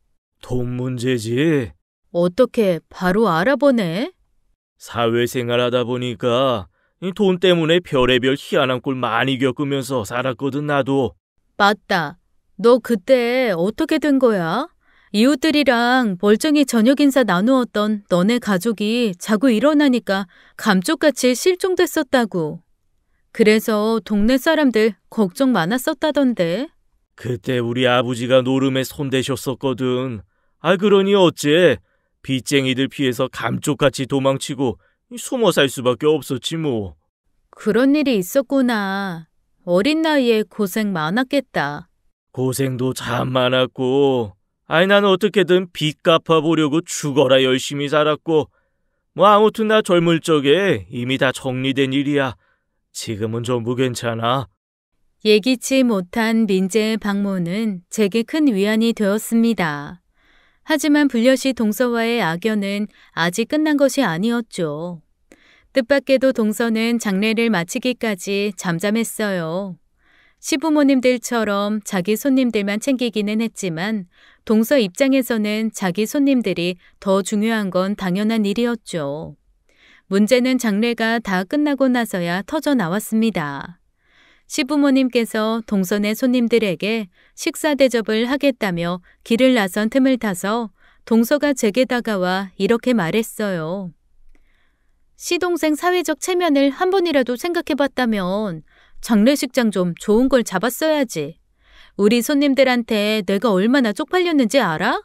돈 문제지. 어떻게 바로 알아보네? 사회생활 하다 보니까 이 돈 때문에 별의별 희한한 꼴 많이 겪으면서 살았거든, 나도. 맞다. 너 그때 어떻게 된 거야? 이웃들이랑 멀쩡히 저녁 인사 나누었던 너네 가족이 자고 일어나니까 감쪽같이 실종됐었다고. 그래서 동네 사람들 걱정 많았었다던데. 그때 우리 아버지가 노름에 손대셨었거든. 아, 그러니 어째 빚쟁이들 피해서 감쪽같이 도망치고 숨어 살 수밖에 없었지 뭐. 그런 일이 있었구나. 어린 나이에 고생 많았겠다. 고생도 참 많았고, 아이, 난 어떻게든 빚 갚아보려고 죽어라 열심히 살았고, 뭐 아무튼 나 젊을 적에 이미 다 정리된 일이야. 지금은 전부 괜찮아. 예기치 못한 민재의 방문은 제게 큰 위안이 되었습니다. 하지만 불려시 동서와의 악연은 아직 끝난 것이 아니었죠. 뜻밖에도 동서는 장례를 마치기까지 잠잠했어요. 시부모님들처럼 자기 손님들만 챙기기는 했지만 동서 입장에서는 자기 손님들이 더 중요한 건 당연한 일이었죠. 문제는 장례가 다 끝나고 나서야 터져 나왔습니다. 시부모님께서 동서네 손님들에게 식사 대접을 하겠다며 길을 나선 틈을 타서 동서가 제게 다가와 이렇게 말했어요. 시동생 사회적 체면을 한 번이라도 생각해봤다면 장례식장 좀 좋은 걸 잡았어야지. 우리 손님들한테 내가 얼마나 쪽팔렸는지 알아?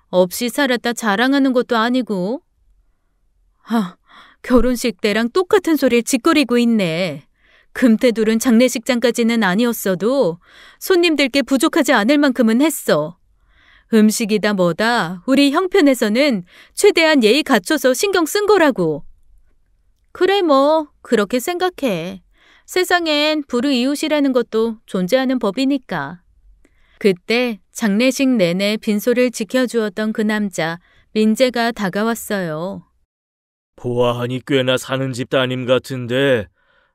없이 살았다 자랑하는 것도 아니고. 결혼식 때랑 똑같은 소리를 짓거리고 있네. 금태둘은 장례식장까지는 아니었어도 손님들께 부족하지 않을 만큼은 했어. 음식이다 뭐다 우리 형편에서는 최대한 예의 갖춰서 신경 쓴 거라고. 그래 뭐 그렇게 생각해. 세상엔 불우이웃이라는 것도 존재하는 법이니까. 그때 장례식 내내 빈소를 지켜주었던 그 남자 민재가 다가왔어요. 보아하니 꽤나 사는 집 따님 같은데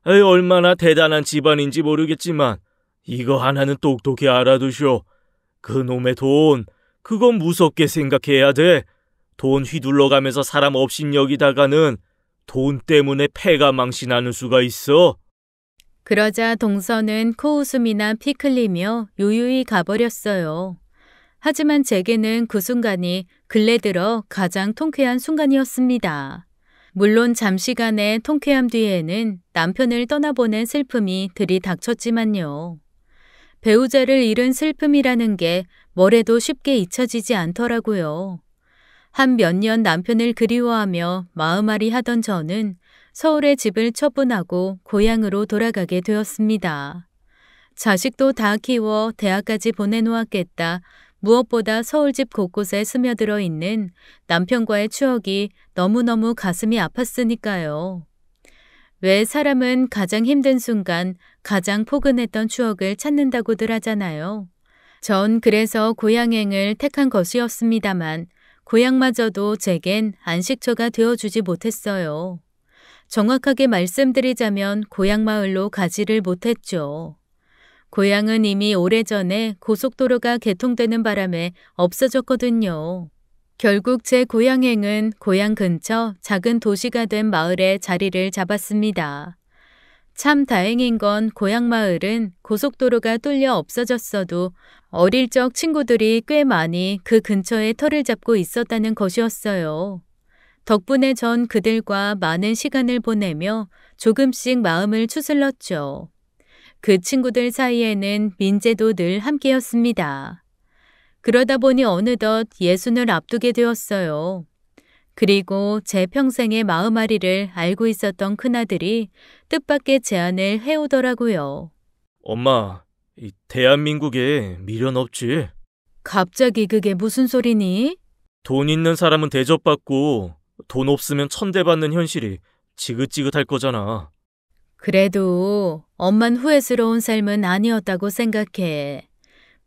얼마나 대단한 집안인지 모르겠지만 이거 하나는 똑똑히 알아두쇼. 그놈의 돈, 그건 무섭게 생각해야 돼. 돈 휘둘러가면서 사람 업신여기다가는 돈 때문에 패가 망신하는 수가 있어. 그러자 동서는 코웃음이나 피 흘리며 유유히 가버렸어요. 하지만 제게는 그 순간이 근래 들어 가장 통쾌한 순간이었습니다. 물론 잠시간의 통쾌함 뒤에는 남편을 떠나보낸 슬픔이 들이닥쳤지만요. 배우자를 잃은 슬픔이라는 게 뭐래도 쉽게 잊혀지지 않더라고요. 한 몇 년 남편을 그리워하며 마음앓이 하던 저는 서울에 집을 처분하고 고향으로 돌아가게 되었습니다. 자식도 다 키워 대학까지 보내놓았겠다. 무엇보다 서울집 곳곳에 스며들어 있는 남편과의 추억이 너무너무 가슴이 아팠으니까요. 왜 사람은 가장 힘든 순간 가장 포근했던 추억을 찾는다고들 하잖아요. 전 그래서 고향행을 택한 것이었습니다만 고향마저도 제겐 안식처가 되어주지 못했어요. 정확하게 말씀드리자면 고향마을로 가지를 못했죠. 고향은 이미 오래전에 고속도로가 개통되는 바람에 없어졌거든요. 결국 제 고향행은 고향 근처 작은 도시가 된 마을에 자리를 잡았습니다. 참 다행인 건 고향 마을은 고속도로가 뚫려 없어졌어도 어릴 적 친구들이 꽤 많이 그 근처에 터를 잡고 있었다는 것이었어요. 덕분에 전 그들과 많은 시간을 보내며 조금씩 마음을 추슬렀죠. 그 친구들 사이에는 민재도 늘 함께였습니다. 그러다 보니 어느덧 60을 앞두게 되었어요. 그리고 제 평생의 마음앓이를 알고 있었던 큰아들이 뜻밖의 제안을 해오더라고요. 엄마, 이 대한민국에 미련 없지? 갑자기 그게 무슨 소리니? 돈 있는 사람은 대접받고 돈 없으면 천대받는 현실이 지긋지긋할 거잖아. 그래도 엄만 후회스러운 삶은 아니었다고 생각해.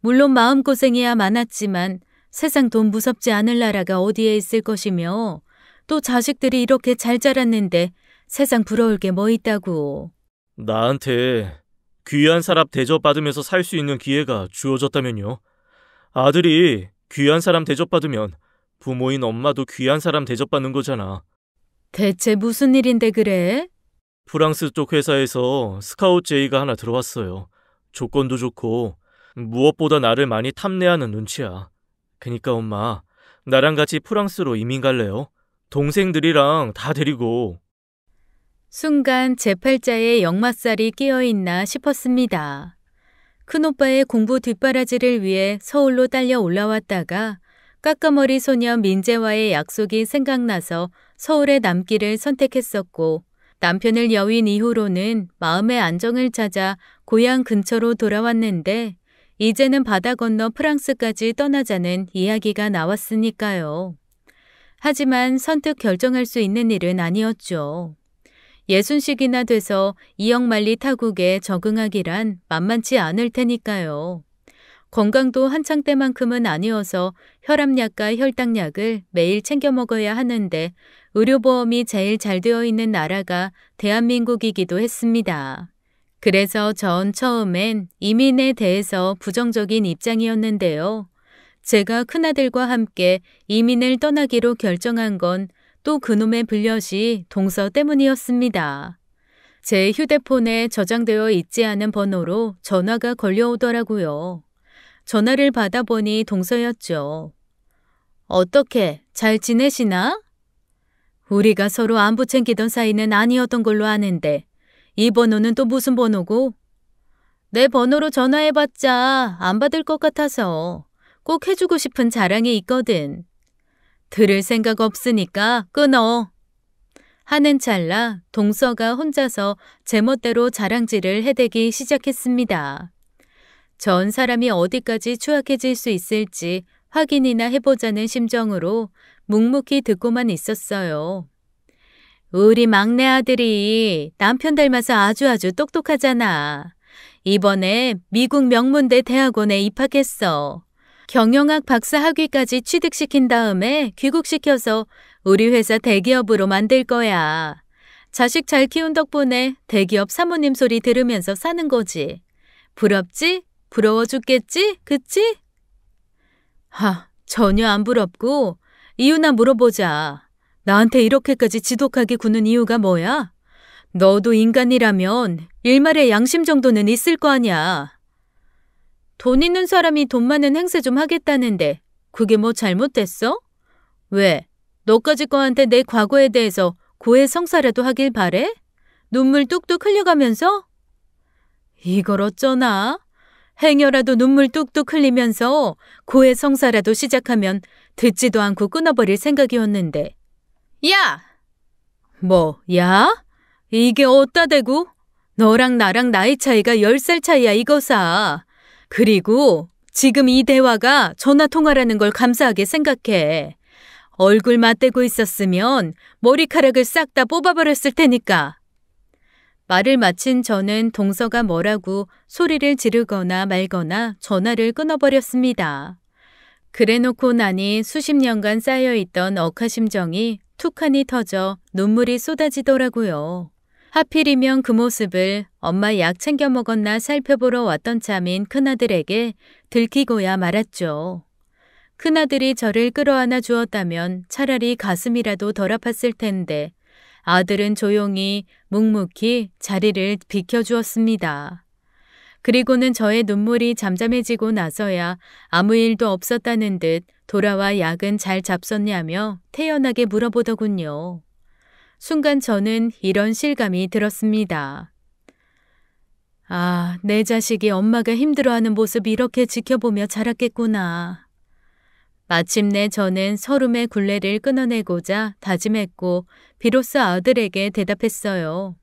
물론 마음고생이야 많았지만 세상 돈 무섭지 않을 나라가 어디에 있을 것이며 또 자식들이 이렇게 잘 자랐는데 세상 부러울 게 뭐 있다고. 나한테 귀한 사람 대접받으면서 살 수 있는 기회가 주어졌다면요. 아들이 귀한 사람 대접받으면 부모인 엄마도 귀한 사람 대접받는 거잖아. 대체 무슨 일인데 그래? 프랑스 쪽 회사에서 스카우트 제의가 하나 들어왔어요. 조건도 좋고 무엇보다 나를 많이 탐내하는 눈치야. 그니까 엄마, 나랑 같이 프랑스로 이민 갈래요? 동생들이랑 다 데리고. 순간 제 팔자에 역마살이 끼어있나 싶었습니다. 큰오빠의 공부 뒷바라지를 위해 서울로 딸려 올라왔다가 까까머리 소녀 민재와의 약속이 생각나서 서울에 남기를 선택했었고 남편을 여윈 이후로는 마음의 안정을 찾아 고향 근처로 돌아왔는데 이제는 바다 건너 프랑스까지 떠나자는 이야기가 나왔으니까요. 하지만 선뜻 결정할 수 있는 일은 아니었죠. 60씩이나 돼서 이역만리 타국에 적응하기란 만만치 않을 테니까요. 건강도 한창 때만큼은 아니어서 혈압약과 혈당약을 매일 챙겨 먹어야 하는데 의료보험이 제일 잘 되어 있는 나라가 대한민국이기도 했습니다. 그래서 전 처음엔 이민에 대해서 부정적인 입장이었는데요. 제가 큰아들과 함께 이민을 떠나기로 결정한 건 또 그놈의 불엿이 동서 때문이었습니다. 제 휴대폰에 저장되어 있지 않은 번호로 전화가 걸려오더라고요. 전화를 받아보니 동서였죠. 어떻게 잘 지내시나? 우리가 서로 안부 챙기던 사이는 아니었던 걸로 아는데 이 번호는 또 무슨 번호고? 내 번호로 전화해봤자 안 받을 것 같아서 꼭 해주고 싶은 자랑이 있거든. 들을 생각 없으니까 끊어. 하는 찰나 동서가 혼자서 제멋대로 자랑질을 해대기 시작했습니다. 전 사람이 어디까지 추악해질 수 있을지 확인이나 해보자는 심정으로 묵묵히 듣고만 있었어요. 우리 막내 아들이 남편 닮아서 아주 똑똑하잖아. 이번에 미국 명문대 대학원에 입학했어. 경영학 박사 학위까지 취득시킨 다음에 귀국시켜서 우리 회사 대기업으로 만들 거야. 자식 잘 키운 덕분에 대기업 사모님 소리 들으면서 사는 거지. 부럽지? 부러워 죽겠지? 그치? 전혀 안 부럽고 이유나 물어보자. 나한테 이렇게까지 지독하게 구는 이유가 뭐야? 너도 인간이라면 일말의 양심 정도는 있을 거 아니야. 돈 있는 사람이 돈 많은 행세 좀 하겠다는데 그게 뭐 잘못됐어? 왜? 너까지 거한테 내 과거에 대해서 고해성사라도 하길 바래? 눈물 뚝뚝 흘려가면서? 이걸 어쩌나? 행여라도 눈물 뚝뚝 흘리면서 고해성사라도 시작하면 듣지도 않고 끊어버릴 생각이었는데. 야! 뭐, 야? 이게 어따 대고? 너랑 나랑 나이 차이가 10살 차이야 이거사. 그리고 지금 이 대화가 전화통화라는 걸 감사하게 생각해. 얼굴 맞대고 있었으면 머리카락을 싹 다 뽑아버렸을 테니까. 말을 마친 저는 동서가 뭐라고 소리를 지르거나 말거나 전화를 끊어버렸습니다. 그래놓고 나니 수십 년간 쌓여있던 억하심정이 툭하니 터져 눈물이 쏟아지더라고요. 하필이면 그 모습을 엄마 약 챙겨 먹었나 살펴보러 왔던 참인 큰아들에게 들키고야 말았죠. 큰아들이 저를 끌어안아 주었다면 차라리 가슴이라도 덜 아팠을 텐데 아들은 조용히 묵묵히 자리를 비켜주었습니다. 그리고는 저의 눈물이 잠잠해지고 나서야 아무 일도 없었다는 듯 돌아와 약은 잘 잡섰냐며 태연하게 물어보더군요. 순간 저는 이런 실감이 들었습니다. 내 자식이 엄마가 힘들어하는 모습 이렇게 지켜보며 자랐겠구나. 마침내 저는 서름의 굴레를 끊어내고자 다짐했고 비로소 아들에게 대답했어요.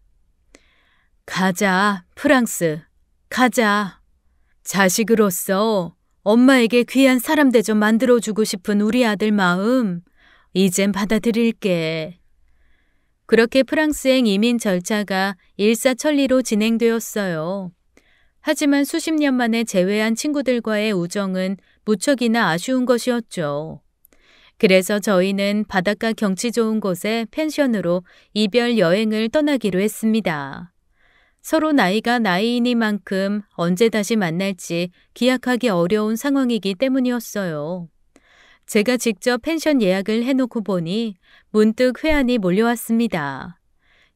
가자, 프랑스. 가자. 자식으로서 엄마에게 귀한 사람 대접 만들어주고 싶은 우리 아들 마음 이젠 받아들일게. 그렇게 프랑스행 이민 절차가 일사천리로 진행되었어요. 하지만 수십 년 만에 재회한 친구들과의 우정은 무척이나 아쉬운 것이었죠. 그래서 저희는 바닷가 경치 좋은 곳에 펜션으로 이별 여행을 떠나기로 했습니다. 서로 나이가 나이이니만큼 언제 다시 만날지 기약하기 어려운 상황이기 때문이었어요. 제가 직접 펜션 예약을 해놓고 보니 문득 회한이 몰려왔습니다.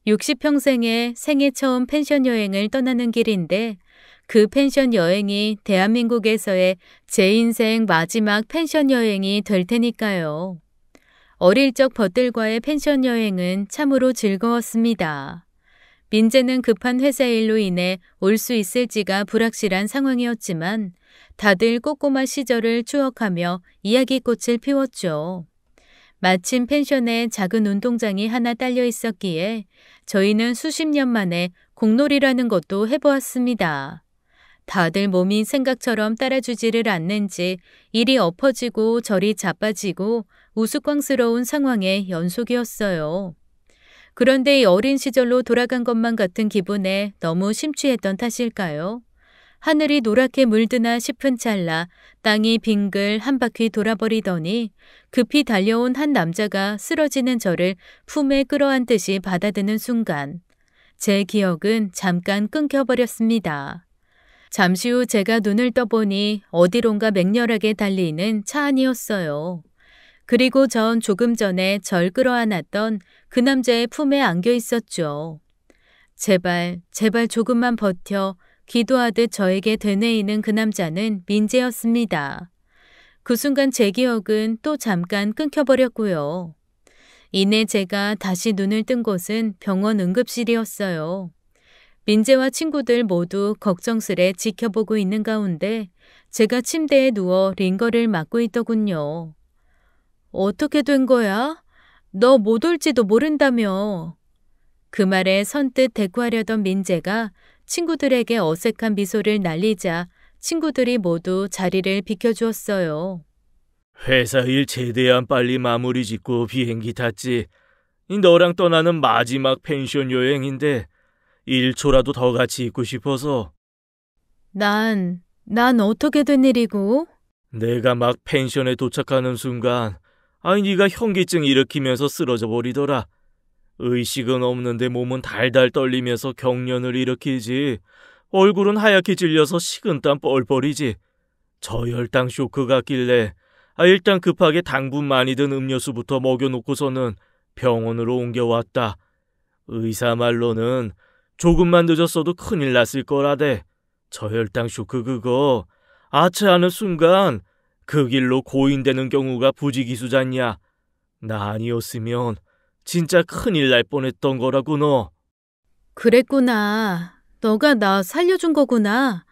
60평생의 생애 처음 펜션 여행을 떠나는 길인데 그 펜션 여행이 대한민국에서의 제 인생 마지막 펜션 여행이 될 테니까요. 어릴 적 벗들과의 펜션 여행은 참으로 즐거웠습니다. 민재는 급한 회사 일로 인해 올 수 있을지가 불확실한 상황이었지만 다들 꼬꼬마 시절을 추억하며 이야기꽃을 피웠죠. 마침 펜션에 작은 운동장이 하나 딸려 있었기에 저희는 수십 년 만에 공놀이라는 것도 해보았습니다. 다들 몸이 생각처럼 따라주지를 않는지 이리 엎어지고 저리 자빠지고 우스꽝스러운 상황의 연속이었어요. 그런데 이 어린 시절로 돌아간 것만 같은 기분에 너무 심취했던 탓일까요? 하늘이 노랗게 물드나 싶은 찰나 땅이 빙글 한 바퀴 돌아버리더니 급히 달려온 한 남자가 쓰러지는 저를 품에 끌어안듯이 받아드는 순간 제 기억은 잠깐 끊겨버렸습니다. 잠시 후 제가 눈을 떠보니 어디론가 맹렬하게 달리는 차 안이었어요. 그리고 전 조금 전에 절 끌어안았던 그 남자의 품에 안겨 있었죠. 제발, 제발 조금만 버텨 기도하듯 저에게 되뇌이는 그 남자는 민재였습니다. 그 순간 제 기억은 또 잠깐 끊겨버렸고요. 이내 제가 다시 눈을 뜬 곳은 병원 응급실이었어요. 민재와 친구들 모두 걱정스레 지켜보고 있는 가운데 제가 침대에 누워 링거를 맞고 있더군요. 어떻게 된 거야? 너 못 올지도 모른다며. 그 말에 선뜻 대꾸하려던 민재가 친구들에게 어색한 미소를 날리자 친구들이 모두 자리를 비켜주었어요. 회사 일 최대한 빨리 마무리 짓고 비행기 탔지. 너랑 떠나는 마지막 펜션 여행인데 1초라도 더 같이 있고 싶어서. 난 어떻게 된 일이고? 내가 막 펜션에 도착하는 순간 네가 현기증 일으키면서 쓰러져 버리더라. 의식은 없는데 몸은 달달 떨리면서 경련을 일으키지. 얼굴은 하얗게 질려서 식은땀 뻘뻘이지. 저혈당 쇼크 같길래 일단 급하게 당분 많이 든 음료수부터 먹여놓고서는 병원으로 옮겨왔다. 의사 말로는 조금만 늦었어도 큰일 났을 거라대. 저혈당 쇼크 그거 아차하는 순간 그 길로 고인되는 경우가 부지기수잖냐. 나 아니었으면 진짜 큰일 날 뻔했던 거라고 너. 그랬구나. 너가 나 살려준 거구나.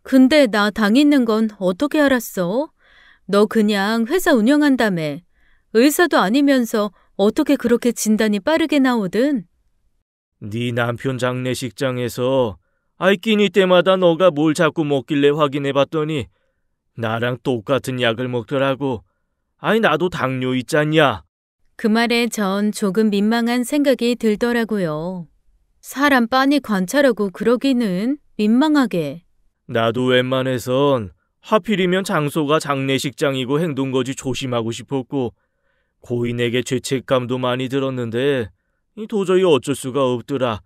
근데 나 당 있는 건 어떻게 알았어? 너 그냥 회사 운영한다며. 의사도 아니면서 어떻게 그렇게 진단이 빠르게 나오든? 네 남편 장례식장에서 끼니 때마다 너가 뭘 자꾸 먹길래 확인해봤더니 나랑 똑같은 약을 먹더라고. 나도 당뇨 있잖냐. 그 말에 전 조금 민망한 생각이 들더라고요. 사람 빤히 관찰하고 그러기는 민망하게. 나도 웬만해선 하필이면 장소가 장례식장이고 행동거지 조심하고 싶었고 고인에게 죄책감도 많이 들었는데 도저히 어쩔 수가 없더라.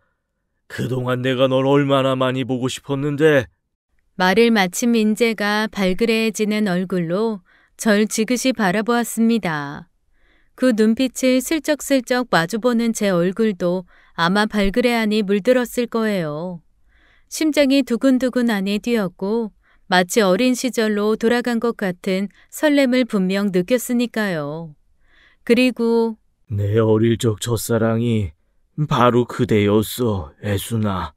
그동안 내가 널 얼마나 많이 보고 싶었는데. 말을 마친 민재가 발그레해지는 얼굴로 절 지그시 바라보았습니다. 그 눈빛을 슬쩍슬쩍 마주보는 제 얼굴도 아마 발그레하니 물들었을 거예요. 심장이 두근두근하니 뛰었고 마치 어린 시절로 돌아간 것 같은 설렘을 분명 느꼈으니까요. 그리고 내 어릴 적 첫사랑이 바로 그대였어, 애순아.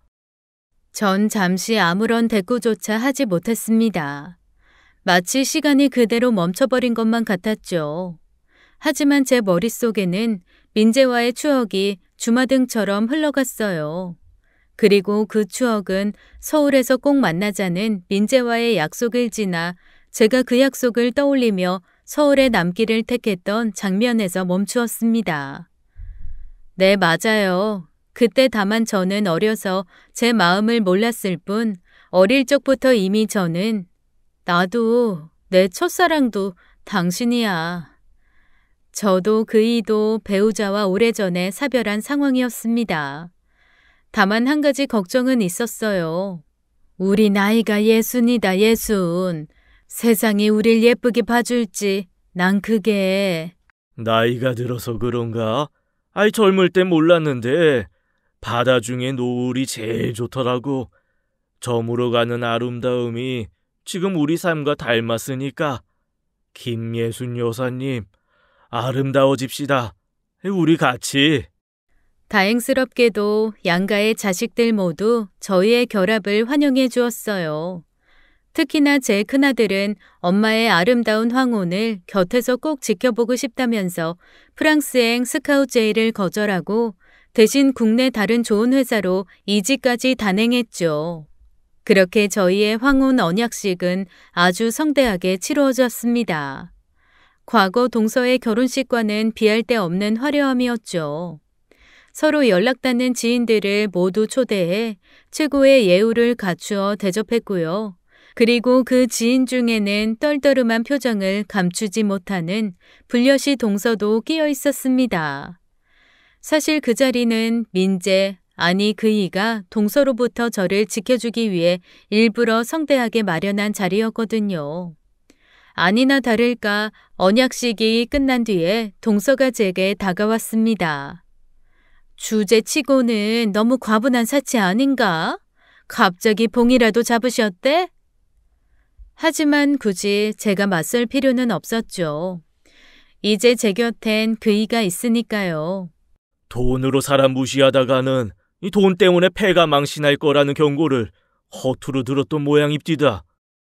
전 잠시 아무런 대꾸조차 하지 못했습니다. 마치 시간이 그대로 멈춰버린 것만 같았죠. 하지만 제 머릿속에는 민재와의 추억이 주마등처럼 흘러갔어요. 그리고 그 추억은 서울에서 꼭 만나자는 민재와의 약속을 지나 제가 그 약속을 떠올리며 서울에 남기를 택했던 장면에서 멈추었습니다. 네, 맞아요. 그때 다만 저는 어려서 제 마음을 몰랐을 뿐 어릴 적부터 이미 저는 나도 내 첫사랑도 당신이야. 저도 그이도 배우자와 오래전에 사별한 상황이었습니다. 다만 한 가지 걱정은 있었어요. 우리 나이가 예순이다, 예순. 세상이 우릴 예쁘게 봐줄지 난 그게. 나이가 들어서 그런가? 아이 젊을 땐 몰랐는데 바다 중에 노을이 제일 좋더라고. 저물어 가는 아름다움이 지금 우리 삶과 닮았으니까 김예순 여사님 아름다워집시다. 우리 같이. 다행스럽게도 양가의 자식들 모두 저희의 결합을 환영해 주었어요. 특히나 제 큰아들은 엄마의 아름다운 황혼을 곁에서 꼭 지켜보고 싶다면서 프랑스행 스카우트제의를 거절하고 대신 국내 다른 좋은 회사로 이직까지 단행했죠. 그렇게 저희의 황혼 언약식은 아주 성대하게 치루어졌습니다. 과거 동서의 결혼식과는 비할 데 없는 화려함이었죠. 서로 연락닿는 지인들을 모두 초대해 최고의 예우를 갖추어 대접했고요. 그리고 그 지인 중에는 떨떠름한 표정을 감추지 못하는 불려시 동서도 끼어 있었습니다. 사실 그 자리는 민재, 아니 그이가 동서로부터 저를 지켜주기 위해 일부러 성대하게 마련한 자리였거든요. 아니나 다를까 언약식이 끝난 뒤에 동서가 제게 다가왔습니다. 주제치고는 너무 과분한 사치 아닌가? 갑자기 봉이라도 잡으셨대? 하지만 굳이 제가 맞설 필요는 없었죠. 이제 제 곁엔 그이가 있으니까요. 돈으로 사람 무시하다가는 이 돈 때문에 패가 망신할 거라는 경고를 허투루 들었던 모양입디다.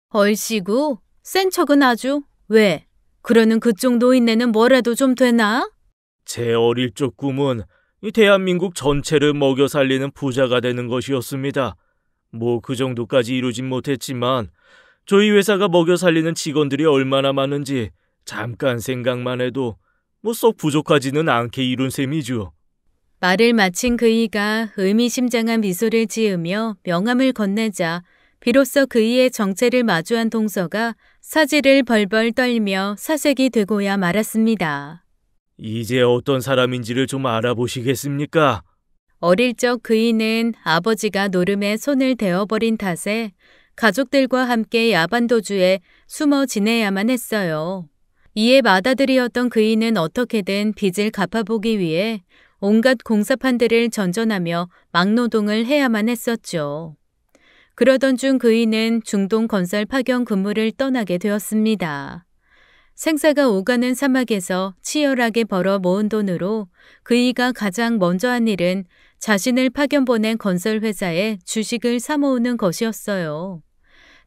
얼씨구, 센 척은 아주. 왜? 그러는 그쪽 노인네는 뭐라도 좀 되나? 제 어릴 적 꿈은 이 대한민국 전체를 먹여 살리는 부자가 되는 것이었습니다. 뭐 그 정도까지 이루진 못했지만 저희 회사가 먹여 살리는 직원들이 얼마나 많은지 잠깐 생각만 해도 뭐 썩 부족하지는 않게 이룬 셈이죠. 말을 마친 그이가 의미심장한 미소를 지으며 명함을 건네자 비로소 그이의 정체를 마주한 동서가 사지를 벌벌 떨며 사색이 되고야 말았습니다. 이제 어떤 사람인지를 좀 알아보시겠습니까? 어릴 적 그이는 아버지가 노름에 손을 대어버린 탓에 가족들과 함께 야반도주에 숨어 지내야만 했어요. 이에 맏아들이었던 그이는 어떻게든 빚을 갚아보기 위해 온갖 공사판들을 전전하며 막노동을 해야만 했었죠. 그러던 중 그이는 중동 건설 파견 근무를 떠나게 되었습니다. 생사가 오가는 사막에서 치열하게 벌어 모은 돈으로 그이가 가장 먼저 한 일은 자신을 파견 보낸 건설 회사에 주식을 사모으는 것이었어요.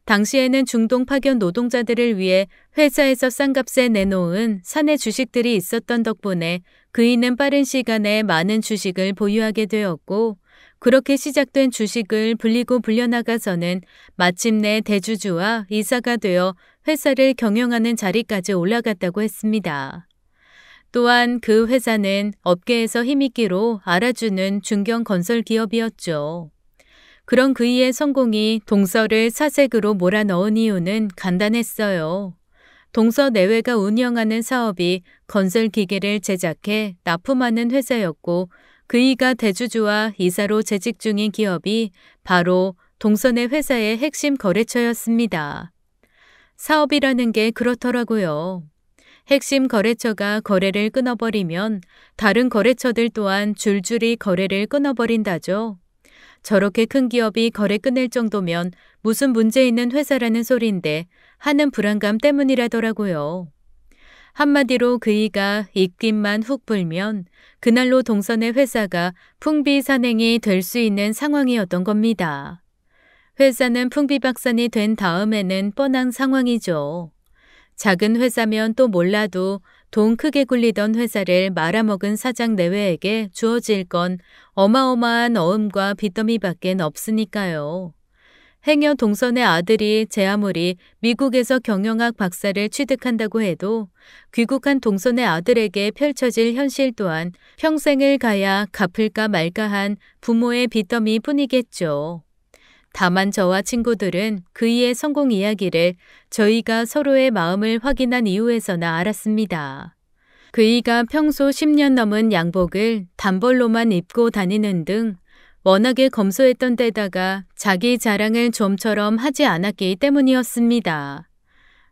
당시에는 중동 파견 노동자들을 위해 회사에서 싼값에 내놓은 사내 주식들이 있었던 덕분에 그이는 빠른 시간에 많은 주식을 보유하게 되었고, 그렇게 시작된 주식을 불리고 불려나가서는 마침내 대주주와 이사가 되어 회사를 경영하는 자리까지 올라갔다고 했습니다. 또한 그 회사는 업계에서 힘있기로 알아주는 중견 건설 기업이었죠. 그런 그이의 성공이 동서를 사색으로 몰아넣은 이유는 간단했어요. 동서 내외가 운영하는 사업이 건설 기계를 제작해 납품하는 회사였고, 그이가 대주주와 이사로 재직 중인 기업이 바로 동서내 회사의 핵심 거래처였습니다. 사업이라는 게 그렇더라고요. 핵심 거래처가 거래를 끊어버리면 다른 거래처들 또한 줄줄이 거래를 끊어버린다죠. 저렇게 큰 기업이 거래 끊을 정도면 무슨 문제 있는 회사라는 소린데 하는 불안감 때문이라더라고요. 한마디로 그이가 입김만 훅 불면 그날로 동서의 회사가 풍비산행이 될 수 있는 상황이었던 겁니다. 회사는 풍비박산이 된 다음에는 뻔한 상황이죠. 작은 회사면 또 몰라도 돈 크게 굴리던 회사를 말아먹은 사장 내외에게 주어질 건 어마어마한 어음과 빚더미밖엔 없으니까요. 행여 동선의 아들이 제 아무리 미국에서 경영학 박사를 취득한다고 해도 귀국한 동선의 아들에게 펼쳐질 현실 또한 평생을 가야 갚을까 말까한 부모의 빚더미 뿐이겠죠. 다만 저와 친구들은 그이의 성공 이야기를 저희가 서로의 마음을 확인한 이후에서나 알았습니다. 그이가 평소 10년 넘은 양복을 단벌로만 입고 다니는 등 워낙에 검소했던 데다가 자기 자랑을 좀처럼 하지 않았기 때문이었습니다.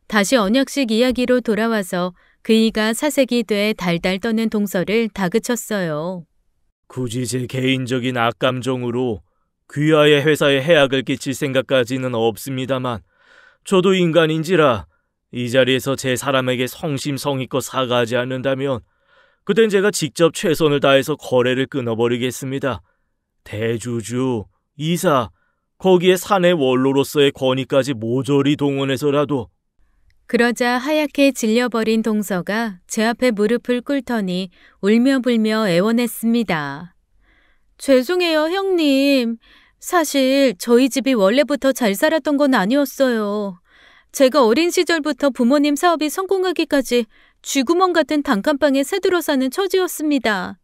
다시 언약식 이야기로 돌아와서 그이가 사색이 돼 달달 떠는 동서를 다그쳤어요. 굳이 제 개인적인 악감정으로 귀하의 회사에 해악을 끼칠 생각까지는 없습니다만 저도 인간인지라 이 자리에서 제 사람에게 성심성의껏 사과하지 않는다면 그땐 제가 직접 최선을 다해서 거래를 끊어버리겠습니다. 대주주, 이사, 거기에 사내 원로로서의 권위까지 모조리 동원해서라도. 그러자 하얗게 질려버린 동서가 제 앞에 무릎을 꿇더니 울며불며 애원했습니다. 죄송해요, 형님. 사실 저희 집이 원래부터 잘 살았던 건 아니었어요. 제가 어린 시절부터 부모님 사업이 성공하기까지 쥐구멍 같은 단칸방에 새들어 사는 처지였습니다.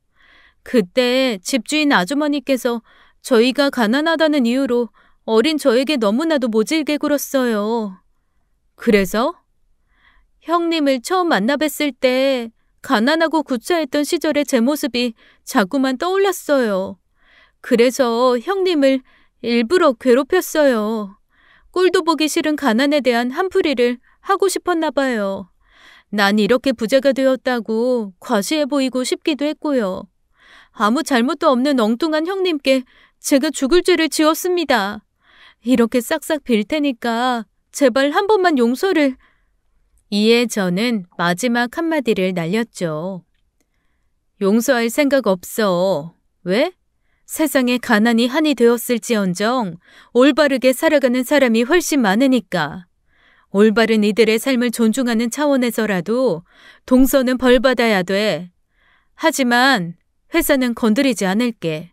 그때 집주인 아주머니께서 저희가 가난하다는 이유로 어린 저에게 너무나도 모질게 굴었어요. 그래서 형님을 처음 만나 뵀을 때 가난하고 구차했던 시절의 제 모습이 자꾸만 떠올랐어요. 그래서 형님을 일부러 괴롭혔어요. 꼴도 보기 싫은 가난에 대한 한풀이를 하고 싶었나 봐요. 난 이렇게 부자가 되었다고 과시해 보이고 싶기도 했고요. 아무 잘못도 없는 엉뚱한 형님께 제가 죽을 죄를 지었습니다. 이렇게 싹싹 빌 테니까 제발 한 번만 용서를. 이에 저는 마지막 한마디를 날렸죠. 용서할 생각 없어. 왜? 세상에 가난이 한이 되었을지언정 올바르게 살아가는 사람이 훨씬 많으니까. 올바른 이들의 삶을 존중하는 차원에서라도 동서는 벌받아야 돼. 하지만 회사는 건드리지 않을게.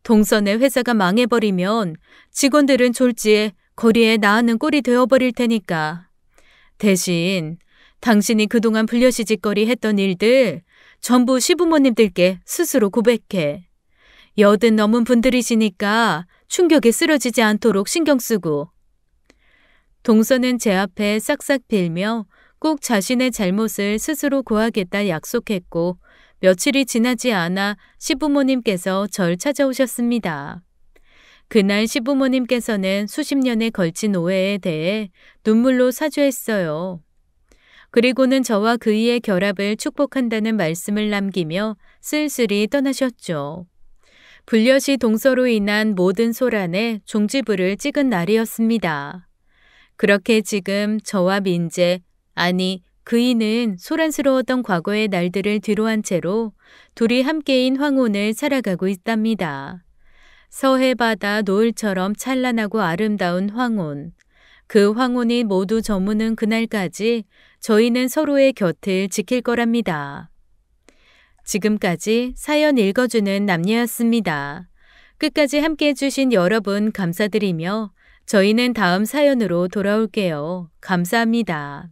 동선의 회사가 망해버리면 직원들은 졸지에 거리에 나앉는 꼴이 되어버릴 테니까. 대신 당신이 그동안 불려시집거리 했던 일들 전부 시부모님들께 스스로 고백해. 여든 넘은 분들이시니까 충격에 쓰러지지 않도록 신경 쓰고. 동서는 제 앞에 싹싹 빌며 꼭 자신의 잘못을 스스로 고하겠다 약속했고 며칠이 지나지 않아 시부모님께서 절 찾아오셨습니다. 그날 시부모님께서는 수십 년에 걸친 오해에 대해 눈물로 사죄했어요. 그리고는 저와 그이의 결합을 축복한다는 말씀을 남기며 쓸쓸히 떠나셨죠. 불려시 동서로 인한 모든 소란에 종지부를 찍은 날이었습니다. 그렇게 지금 저와 민재, 아니 그이는 소란스러웠던 과거의 날들을 뒤로한 채로 둘이 함께인 황혼을 살아가고 있답니다. 서해바다 노을처럼 찬란하고 아름다운 황혼. 그 황혼이 모두 저무는 그날까지 저희는 서로의 곁을 지킬 거랍니다. 지금까지 사연 읽어주는 남녀였습니다. 끝까지 함께해 주신 여러분 감사드리며 저희는 다음 사연으로 돌아올게요. 감사합니다.